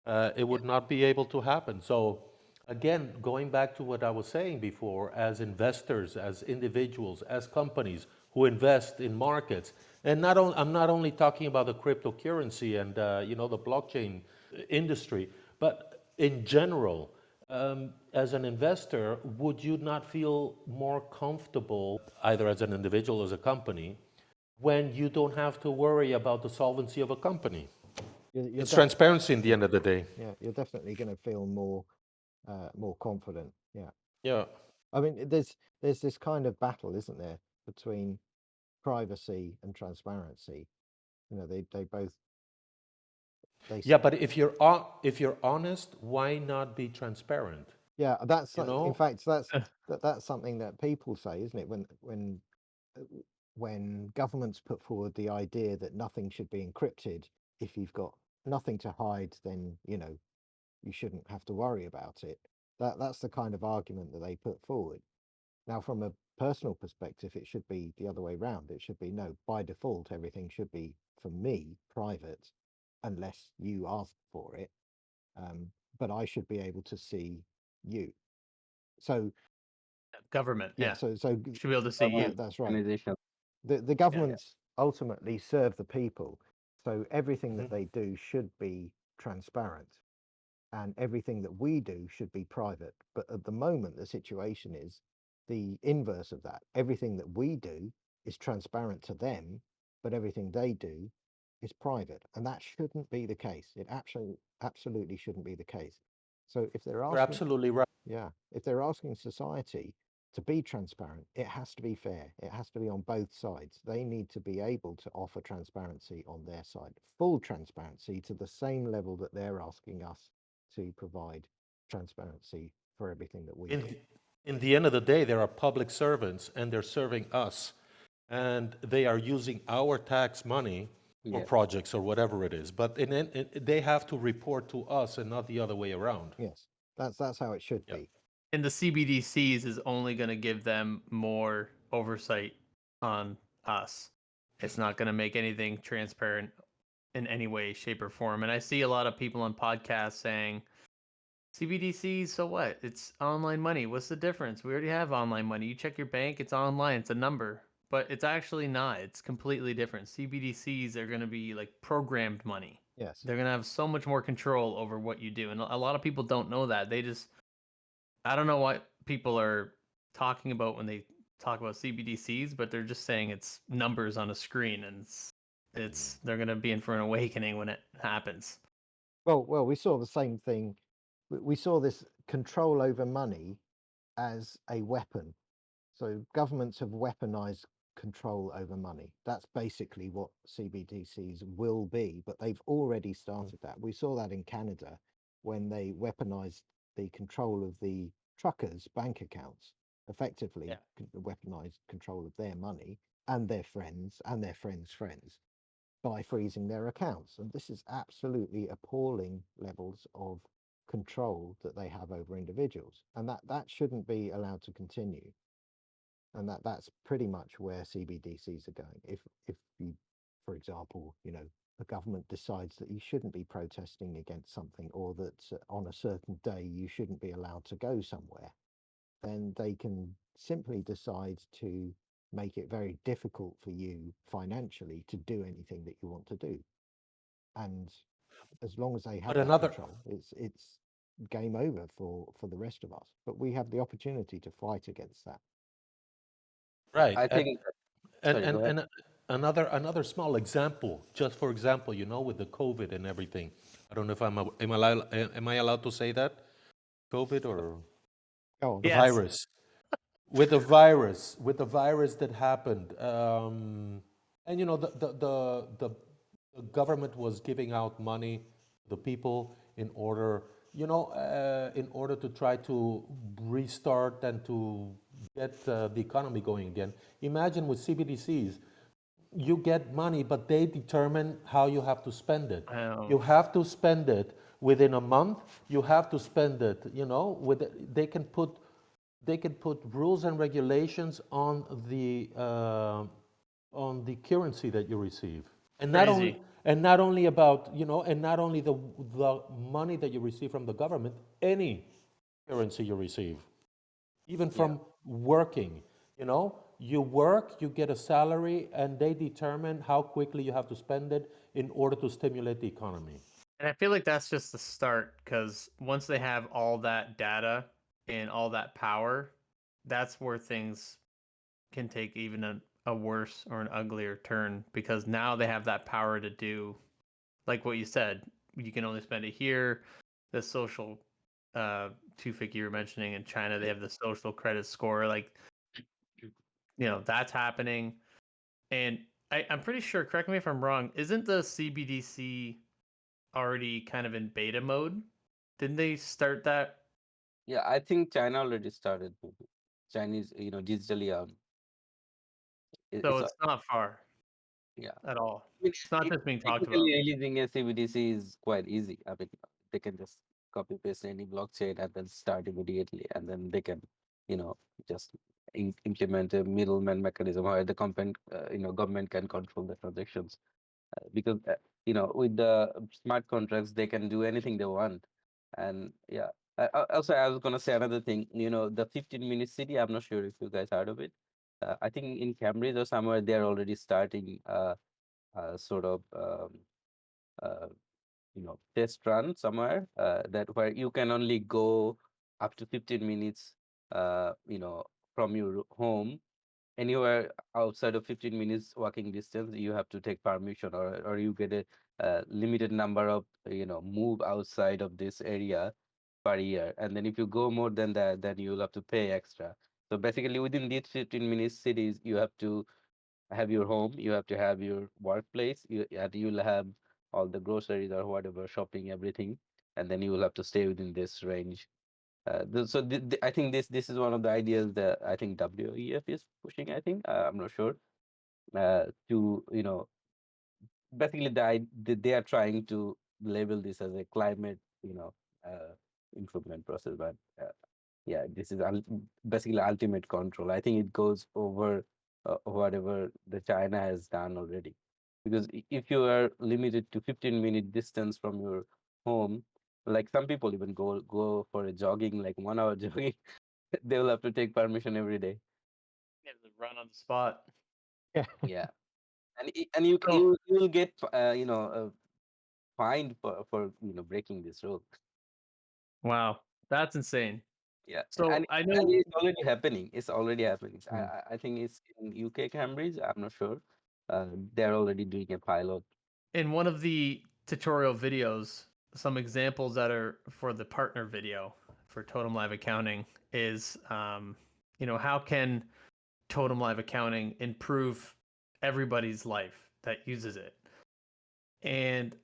Speaker 4: It would not be able to happen. So, again, going back to what I was saying before, as investors, as individuals, as companies who invest in markets, and I'm not only talking about the cryptocurrency and the blockchain industry, but in general, as an investor, would you not feel more comfortable, either as an individual or as a company, when you don't have to worry about the solvency of a company?
Speaker 2: You're
Speaker 4: It's transparency in the end of the day.
Speaker 2: Yeah, you're definitely going to feel more confident. Yeah.
Speaker 4: Yeah.
Speaker 2: I mean, there's this kind of battle, isn't there, between privacy and transparency. They both
Speaker 4: Yeah, but if you're honest, why not be transparent?
Speaker 2: Yeah, that's
Speaker 4: You
Speaker 2: in
Speaker 4: know?
Speaker 2: fact that's something that people say, isn't it? Uh, when governments put forward the idea that nothing should be encrypted, if you've got nothing to hide, then you shouldn't have to worry about it. That's the kind of argument that they put forward. Now, from a personal perspective, it should be the other way round. It should be no, by default, everything should be for me private, unless you ask for it. But I should be able to see you. So
Speaker 1: Government,
Speaker 2: yeah,
Speaker 1: yeah,
Speaker 2: so
Speaker 1: should be able to see you.
Speaker 2: that's right.
Speaker 3: Organization.
Speaker 2: The
Speaker 1: Yeah.
Speaker 2: governments ultimately serve the people, so everything that
Speaker 4: Mhm.
Speaker 2: they do should be transparent, and everything that we do should be private. But at the moment, the situation is the inverse of that. Everything that we do is transparent to them, but everything they do is private, and that shouldn't be the case. It absolutely shouldn't be the case. So if they're
Speaker 4: You're
Speaker 2: asking,
Speaker 4: absolutely right.
Speaker 2: yeah, if they're asking society to be transparent, it has to be fair. It has to be on both sides. They need to be able to offer transparency on their side, full transparency to the same level that they're asking us to provide transparency for everything that we
Speaker 4: In
Speaker 2: do.
Speaker 4: the, in the end of the day, there are public servants and they're serving us. And they are using our tax money or
Speaker 3: Yeah.
Speaker 4: projects or whatever it is. But they have to report to us and not the other way around.
Speaker 2: Yes, that's how it should
Speaker 4: Yeah.
Speaker 2: be.
Speaker 1: And the CBDCs is only going to give them more oversight on us. It's not going to make anything transparent in any way, shape, or form. And I see a lot of people on podcasts saying, CBDCs, so what? It's online money. What's the difference? We already have online money. You check your bank, it's online, it's a number. But it's actually not. It's completely different. CBDCs are going to be like programmed money.
Speaker 2: Yes.
Speaker 1: They're going to have so much more control over what you do. And a lot of people don't know that. They just, I don't know what people are talking about when they talk about CBDCs, but they're just saying it's numbers on a screen, and it's they're going to be in for an awakening when it happens.
Speaker 2: Well, we saw the same thing. We saw this control over money as a weapon. So governments have weaponized control over money. That's basically what CBDCs will be, but they've already started that. We saw that in Canada when they weaponized the control of the truckers' bank accounts, effectively weaponized control of their money and their friends and their friends' friends by freezing their accounts. And this is absolutely appalling levels of control that they have over individuals. And that shouldn't be allowed to continue. And that's pretty much where CBDCs are going. If you, for example, the government decides that you shouldn't be protesting against something, or that on a certain day you shouldn't be allowed to go somewhere, then they can simply decide to make it very difficult for you financially to do anything that you want to do. And as long as they have
Speaker 4: But
Speaker 2: that control, it's game over for the rest of us. But we have the opportunity to fight against that.
Speaker 4: right.
Speaker 3: I think.
Speaker 4: And
Speaker 3: Sorry, go ahead.
Speaker 4: another small example, just for example, with the COVID and everything. I don't know if am I allowed to say that? COVID or
Speaker 2: Oh,
Speaker 4: the
Speaker 1: Yes.
Speaker 4: virus? With the virus that happened, and the government was giving out money to the people in order to try to restart and to get the economy going again. Imagine with CBDCs, you get money, but they determine how you have to spend it. You have to spend it within a month. You have to spend it. They can put rules and regulations on the currency that you receive, and
Speaker 1: Crazy.
Speaker 4: not only about and not only the money that you receive from the government, any currency you receive, even
Speaker 3: Yeah.
Speaker 4: from working. You work, you get a salary, and they determine how quickly you have to spend it in order to stimulate the economy.
Speaker 1: And I feel like that's just the start, because once they have all that data and all that power, that's where things can take even a worse or an uglier turn, because now they have that power to do, like what you said, you can only spend it here. The social Tufik you were mentioning in China, they have the social credit score, like, that's happening. And I'm pretty sure, correct me if I'm wrong, isn't the CBDC already kind of in beta mode? Didn't they start that?
Speaker 3: Yeah, I think China already started. Chinese, digitally
Speaker 1: So
Speaker 3: it's
Speaker 1: it's not far
Speaker 3: yeah.
Speaker 1: at all.
Speaker 3: I mean,
Speaker 1: It's not just being talked
Speaker 3: technically
Speaker 1: about.
Speaker 3: releasing a CBDC is quite easy. I mean, they can just copy paste any blockchain and then start immediately, and then they can, you know, just implement a middleman mechanism where the government can control the transactions. Because with the smart contracts, they can do anything they want. And yeah, also I was gonna say another thing. The 15-minute city. I'm not sure if you guys heard of it. I think in Cambridge or somewhere they're already starting. Sort of uh, test run somewhere that where you can only go up to 15 minutes from your home. Anywhere outside of 15 minutes walking distance, you have to take permission, or you get a limited number of move outside of this area per year. And then if you go more than that, then you'll have to pay extra. So basically within these 15 minutes cities, you have to have your home, you have to have your workplace, you'll have all the groceries or whatever, shopping, everything, and then you will have to stay within this range. I think this is one of the ideas that I think WEF is pushing. I think I'm not sure to basically they are trying to label this as a climate, improvement process, but yeah, this is basically ultimate control. I think it goes over whatever the China has done already, because if you are limited to 15-minute distance from your home, like some people even go for a jogging, like 1 hour jogging, they will have to take permission every day.
Speaker 1: Yeah, the run on the spot.
Speaker 2: Yeah.
Speaker 3: Yeah, and you
Speaker 1: So
Speaker 3: you will get fined for breaking this rule.
Speaker 1: wow, that's insane.
Speaker 3: Yeah,
Speaker 1: So
Speaker 3: and
Speaker 1: I
Speaker 3: and
Speaker 1: know
Speaker 3: it's already happening. It's already happening.
Speaker 2: Mm.
Speaker 3: I think it's in UK, Cambridge. I'm not sure. They're already doing a pilot.
Speaker 1: in one of the tutorial videos, some examples that are for the partner video for Totem Live Accounting is, how can Totem Live Accounting improve everybody's life that uses it? And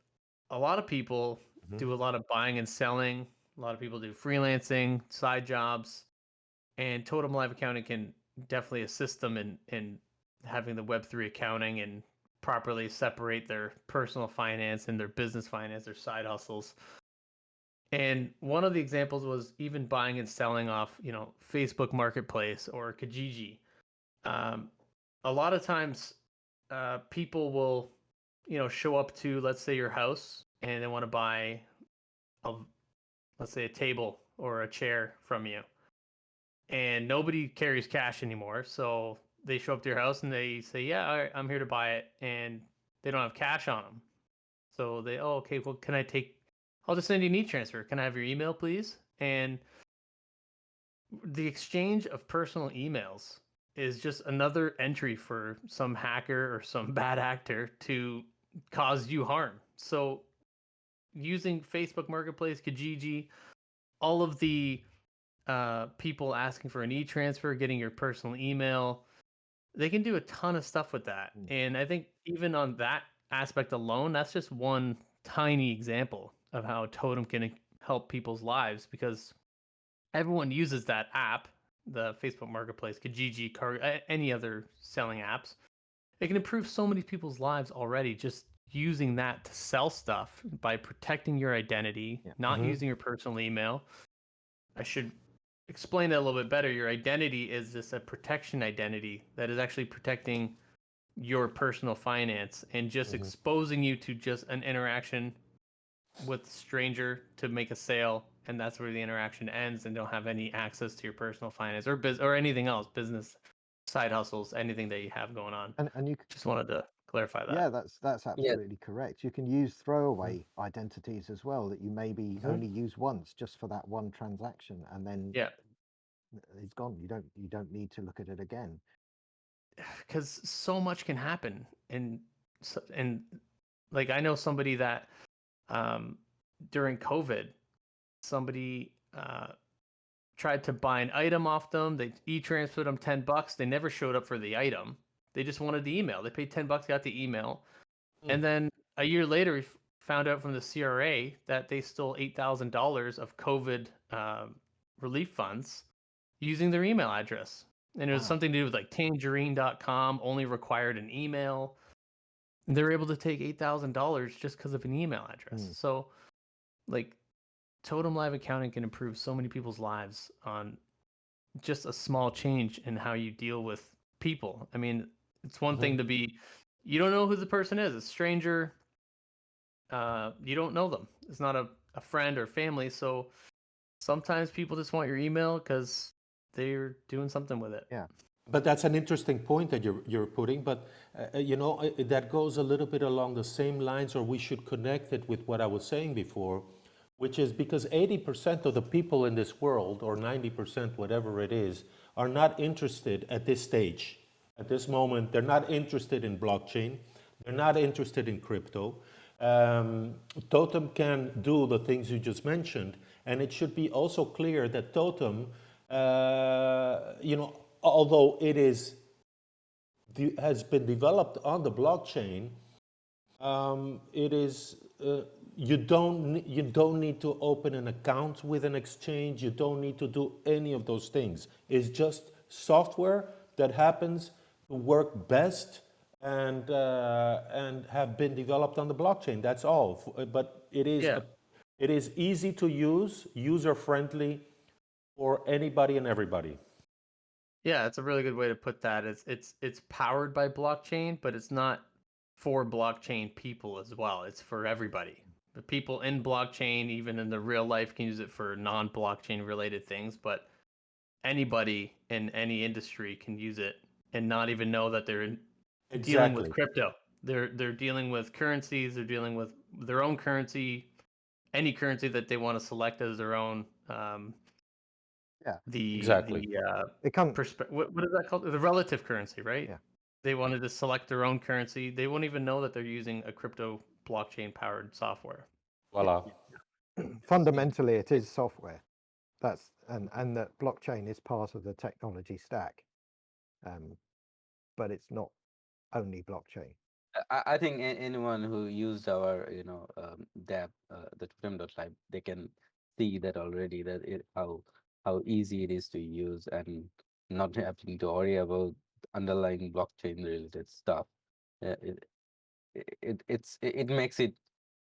Speaker 1: a lot of people
Speaker 4: Mhm.
Speaker 1: do a lot of buying and selling. A lot of people do freelancing, side jobs, and Totem Live Accounting can definitely assist them in having the Web3 accounting and properly separate their personal finance and their business finance, their side hustles. And one of the examples was even buying and selling off, Facebook Marketplace or Kijiji. Um, a lot of times, people will, show up to, let's say, your house and they want to buy a, let's say, a table or a chair from you, and nobody carries cash anymore. So they show up to your house and they say, "Yeah, all right, I'm here to buy it," and they don't have cash on them. So they, "Oh, okay, well, can I take? I'll just send you an e-transfer. Can I have your email, please?" And the exchange of personal emails is just another entry for some hacker or some bad actor to cause you harm. So using Facebook Marketplace, Kijiji, all of the people asking for an e-transfer, getting your personal email, they can do a ton of stuff with that.
Speaker 2: Mm.
Speaker 1: And I think even on that aspect alone, that's just one tiny example of how Totem can help people's lives, because everyone uses that app, the Facebook Marketplace, Kijiji, any other selling apps. It can improve so many people's lives already just using that to sell stuff by protecting your identity,
Speaker 2: Yeah.
Speaker 1: not
Speaker 4: Mhm.
Speaker 1: using your personal email. I should explain that a little bit better. Your identity is just a protection identity that is actually protecting your personal finance and just
Speaker 2: Mhm.
Speaker 1: exposing you to just an interaction with a stranger to make a sale, and that's where the interaction ends, and don't have any access to your personal finance or anything else, business, side hustles, anything that you have going on.
Speaker 2: And you
Speaker 1: Just wanted to clarify
Speaker 2: yeah,
Speaker 1: that.
Speaker 2: that's
Speaker 3: Yeah,
Speaker 2: absolutely correct. You can use throwaway identities as well that you maybe
Speaker 4: Mhm.
Speaker 2: only use once just for that one transaction, and then
Speaker 1: Yeah,
Speaker 2: it's gone. You don't need to look at it again.
Speaker 1: because so much can happen, and like I know somebody that um, during COVID, somebody tried to buy an item off them. They e-transferred them $10. They never showed up for the item. They just wanted the email. They paid $10, got the email,
Speaker 4: Mm.
Speaker 1: and then a year later, we found out from the CRA that they stole $8,000 of COVID relief funds using their email address. And it was
Speaker 2: Wow.
Speaker 1: something to do with like tangerine.com, only required an email. And they were able to take $8,000 just because of an email address.
Speaker 2: Mm.
Speaker 1: So, like, Totem Live Accounting can improve so many people's lives on just a small change in how you deal with people. I mean, it's one thing
Speaker 4: Mhm.
Speaker 1: to be, you don't know who the person is, a stranger, you don't know them. It's not a friend or family. So sometimes people just want your email because they're doing something with it.
Speaker 2: Yeah.
Speaker 4: But that's an interesting point that you're putting. But that goes a little bit along the same lines, or we should connect it with what I was saying before, which is because 80% of the people in this world, or 90%, whatever it is, are not interested at this stage. At this moment, they're not interested in blockchain. They're not interested in crypto. Totem can do the things you just mentioned, and it should be also clear that Totem, although it has been developed on the blockchain, it is you don't need to open an account with an exchange. You don't need to do any of those things. It's just software that happens to work best and have been developed on the blockchain. That's all. But
Speaker 1: Yeah.
Speaker 4: it is easy to use, user friendly for anybody and everybody.
Speaker 1: Yeah, it's a really good way to put that. It's powered by blockchain, but it's not for blockchain people as well. It's for everybody. The people in blockchain, even in the real life, can use it for non-blockchain related things, but anybody in any industry can use it and not even know that they're dealing with
Speaker 4: Exactly.
Speaker 1: crypto. They're dealing with currencies, they're dealing with their own currency, any currency that they want to select as their own.
Speaker 2: Yeah.
Speaker 4: Exactly.
Speaker 2: It comes.
Speaker 1: What is that called? The relative currency, right?
Speaker 2: Yeah.
Speaker 1: They wanted to select their own currency. They won't even know that they're using a crypto blockchain powered software.
Speaker 4: Voila.
Speaker 2: Fundamentally, it is software. That's and that blockchain is part of the technology stack, but it's not only blockchain.
Speaker 3: I think anyone who used our, dApp, the Totem.live, they can see that already, that how easy it is to use and not having to worry about underlying blockchain related stuff. Uh, It it makes it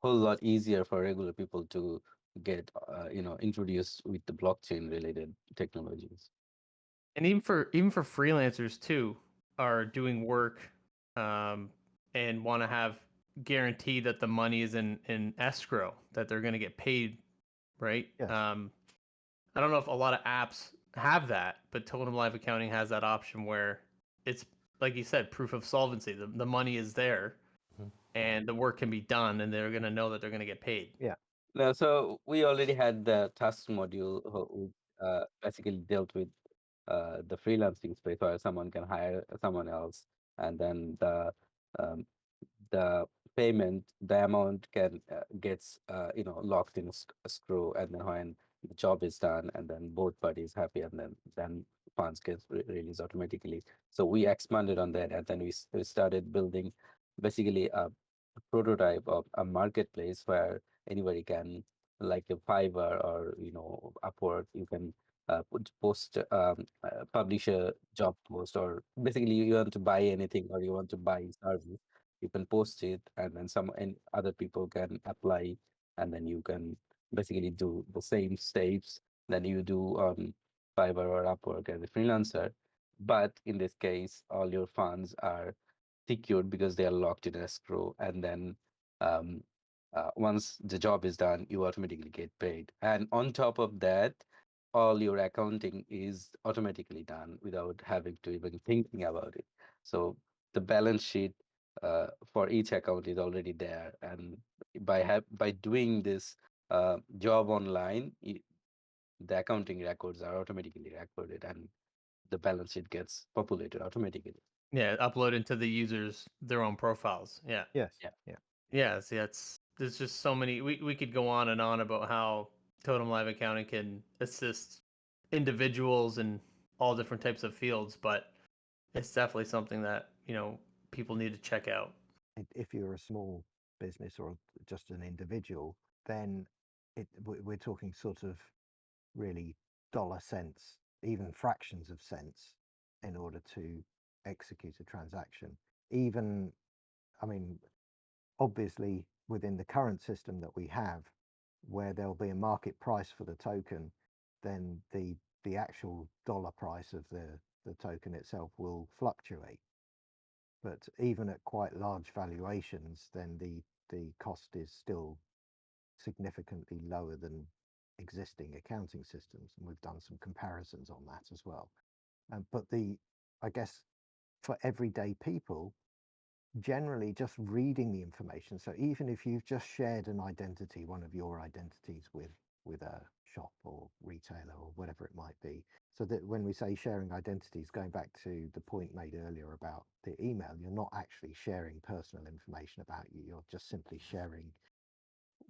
Speaker 3: whole lot easier for regular people to get introduced with the blockchain related technologies.
Speaker 1: And even for freelancers too, are doing work, um, and want to have guaranteed that the money is in escrow, that they're going to get paid, right?
Speaker 2: Yes.
Speaker 1: I don't know if a lot of apps have that, but Totem Live Accounting has that option where it's like you said, proof of solvency. The money is there, and the work can be done, and they're going to know that they're going to get paid.
Speaker 2: Yeah.
Speaker 3: No, so we already had the task module which basically dealt with the freelancing space where someone can hire someone else, and then um, the payment, the amount can gets locked in escrow, and then when the job is done, and then both parties happy, and then funds gets released automatically. So we expanded on that, and then we started building basically a prototype of a marketplace where anybody can, like a Fiverr or Upwork, you can publish a job post, or basically you want to buy anything or you want to buy service, you can post it, and then and other people can apply, and then you can basically do the same steps that you do on Fiverr or Upwork as a freelancer. But in this case, all your funds are secured because they are locked in escrow, and then um, once the job is done, you automatically get paid. And on top of that, all your accounting is automatically done without having to even thinking about it. So the balance sheet for each account is already there, and by doing this job online, the accounting records are automatically recorded, and the balance sheet gets populated automatically.
Speaker 1: Yeah, upload into the users their own profiles. Yeah.
Speaker 2: Yes.
Speaker 3: Yeah.
Speaker 2: Yeah.
Speaker 1: Yeah, see, there's just so many. We could go on and on about how Totem Live Accounting can assist individuals in all different types of fields, but it's definitely something that people need to check out.
Speaker 2: If you're a small business or just an individual, then we're talking sort of really dollar cents, even fractions of cents, in order to execute a transaction. Even, I mean, obviously within the current system that we have, where there'll be a market price for the token, then the actual dollar price of the token itself will fluctuate. But even at quite large valuations, then the cost is still significantly lower than existing accounting systems, and we've done some comparisons on that as well. But I guess for everyday people, generally just reading the information. So even if you've just shared an identity, one of your identities with a shop or retailer or whatever it might be, so that when we say sharing identities, going back to the point made earlier about the email, you're not actually sharing personal information about you. You're just simply sharing.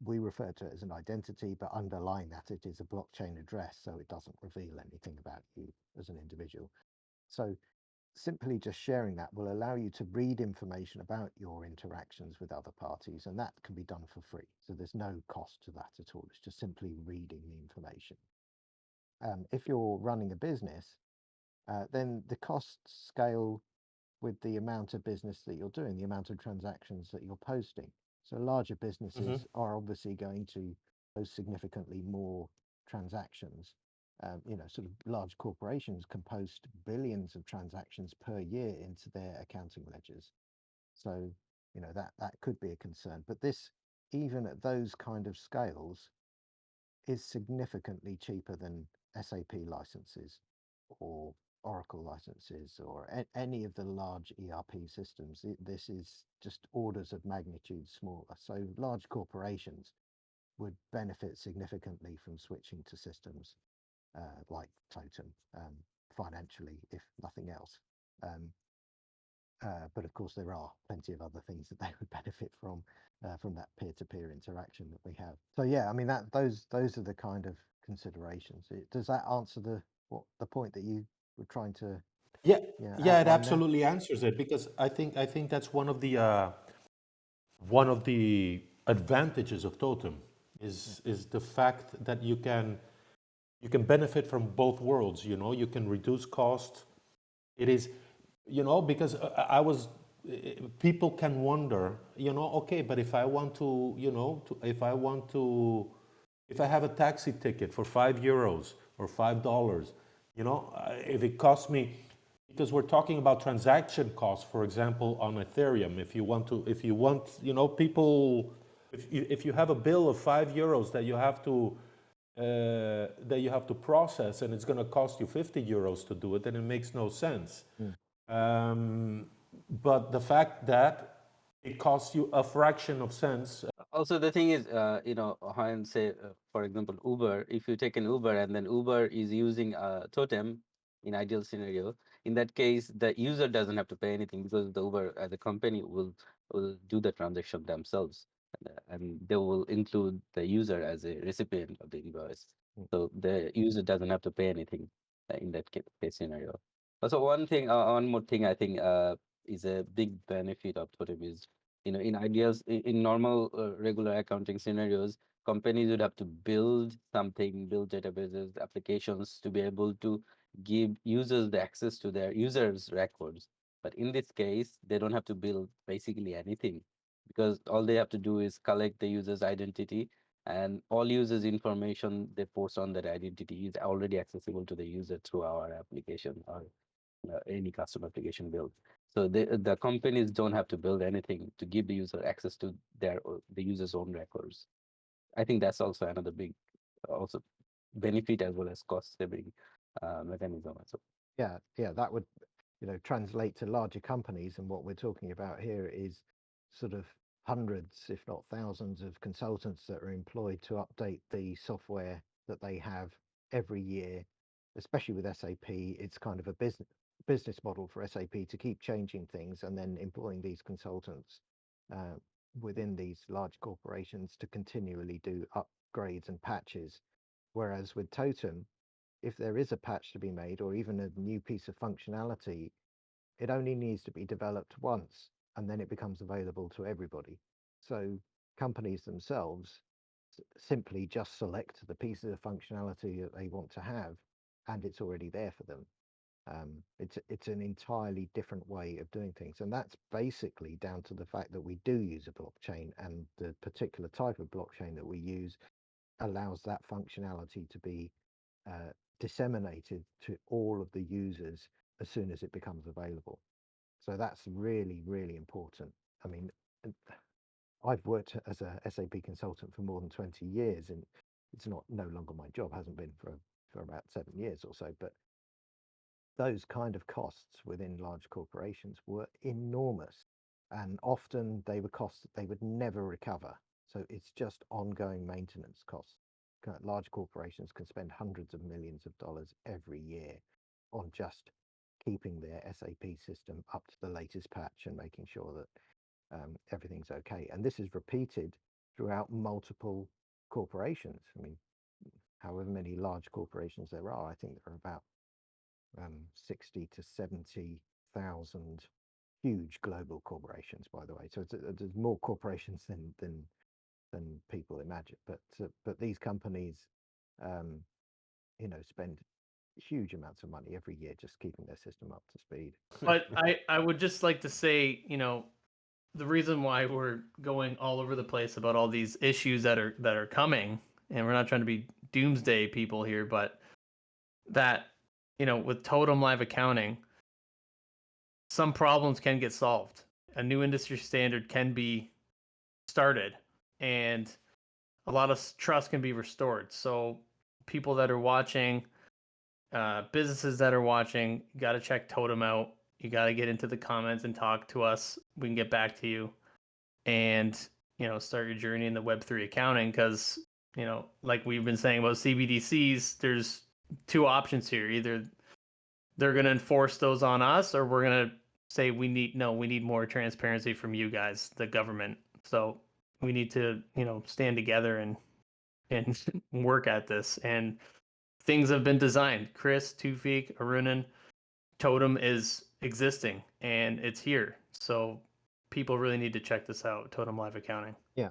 Speaker 2: We refer to it as an identity, but underlying that, it is a blockchain address, so it doesn't reveal anything about you as an individual. So simply just sharing that will allow you to read information about your interactions with other parties, and that can be done for free. So there's no cost to that at all. It's just simply reading the information. If you're running a business, then the costs scale with the amount of business that you're doing, the amount of transactions that you're posting. So larger businesses are obviously going to post significantly more transactions. Sort of large corporations can post billions of transactions per year into their accounting ledgers. So, that could be a concern. But this, even at those kind of scales, is significantly cheaper than SAP licenses or Oracle licenses or any of the large ERP systems. This is just orders of magnitude smaller. So large corporations would benefit significantly from switching to systems like Totem financially, if nothing else. But of course, there are plenty of other things that they would benefit from that peer-to-peer interaction that we have. So yeah, I mean those are the kind of considerations. Does that answer the point that you were trying to
Speaker 4: Yeah,
Speaker 2: outline
Speaker 4: it
Speaker 2: there?
Speaker 4: absolutely answers it, because I think that's one of the advantages of Totem is the fact that you can benefit from both worlds. You can reduce cost. It is, because people can wonder, okay, but if I want to, if I have a taxi ticket for €5 or $5, if it costs me, because we're talking about transaction costs, for example, on Ethereum. If you want, people, if you have a bill of €5 that you have to process, and it's going to cost you €50 to do it, then it makes no sense. But the fact that it costs you a fraction of cents.
Speaker 3: Also, the thing is, when say, for example, Uber, if you take an Uber and then Uber is using Totem in ideal scenario, in that case, the user doesn't have to pay anything, because the Uber as a company will do the transaction themselves, and they will include the user as a recipient of the invoice. So the user doesn't have to pay anything in that case scenario. Also, one more thing I think is a big benefit of Totem is, in ideas, in normal regular accounting scenarios, companies would have to build databases, applications to be able to give users the access to their users' records. But in this case, they don't have to build basically anything, because all they have to do is collect the user's identity, and all users' information they post on that identity is already accessible to the user through our application or any custom application built. So the companies don't have to build anything to give the user access to the user's own records. I think that's also another big also benefit as well as cost saving mechanism. So
Speaker 2: Yeah, that would translate to larger companies, and what we're talking about here is sort of hundreds, if not thousands, of consultants that are employed to update the software that they have every year. Especially with SAP, it's kind of a business model for SAP to keep changing things and then employing these consultants within these large corporations to continually do upgrades and patches. Whereas with Totem, if there is a patch to be made or even a new piece of functionality, it only needs to be developed once and then it becomes available to everybody. So companies themselves simply just select the pieces of functionality that they want to have, and it's already there for them. It's an entirely different way of doing things, and that's basically down to the fact that we do use a blockchain, and the particular type of blockchain that we use allows that functionality to be disseminated to all of the users as soon as it becomes available. So that's really, really important. I mean, I've worked as a SAP consultant for more than 20 years, and it's no longer my job, hasn't been for about 7 years or so, but those kind of costs within large corporations were enormous, and often they were costs that they would never recover. So it's just ongoing maintenance costs. Large corporations can spend hundreds of millions of dollars every year on just keeping their SAP system up to the latest patch and making sure that everything's okay. And this is repeated throughout multiple corporations. I mean, however many large corporations there are, I think there are about 60 to 70,000 huge global corporations, by the way. So there's more corporations than people imagine. But these companies, spend huge amounts of money every year just keeping their system up to speed.
Speaker 1: But I would just like to say, the reason why we're going all over the place about all these issues that are coming, and we're not trying to be doomsday people here, but that, with Totem Live Accounting, some problems can get solved. A new industry standard can be started, and a lot of trust can be restored. So people that are watching, businesses that are watching, you got to check Totem out. You got to get into the comments and talk to us. We can get back to you and, start your journey in the Web3 accounting. Because, like we've been saying about CBDCs, there's two options here. Either they're going to enforce those on us, or we're going to say we need more transparency from you guys, the government. So we need to, stand together and work at this. And things have been designed. Chris, Tufik, Arunan, Totem is existing and it's here. So people really need to check this out, Totem Live Accounting.
Speaker 2: Yeah.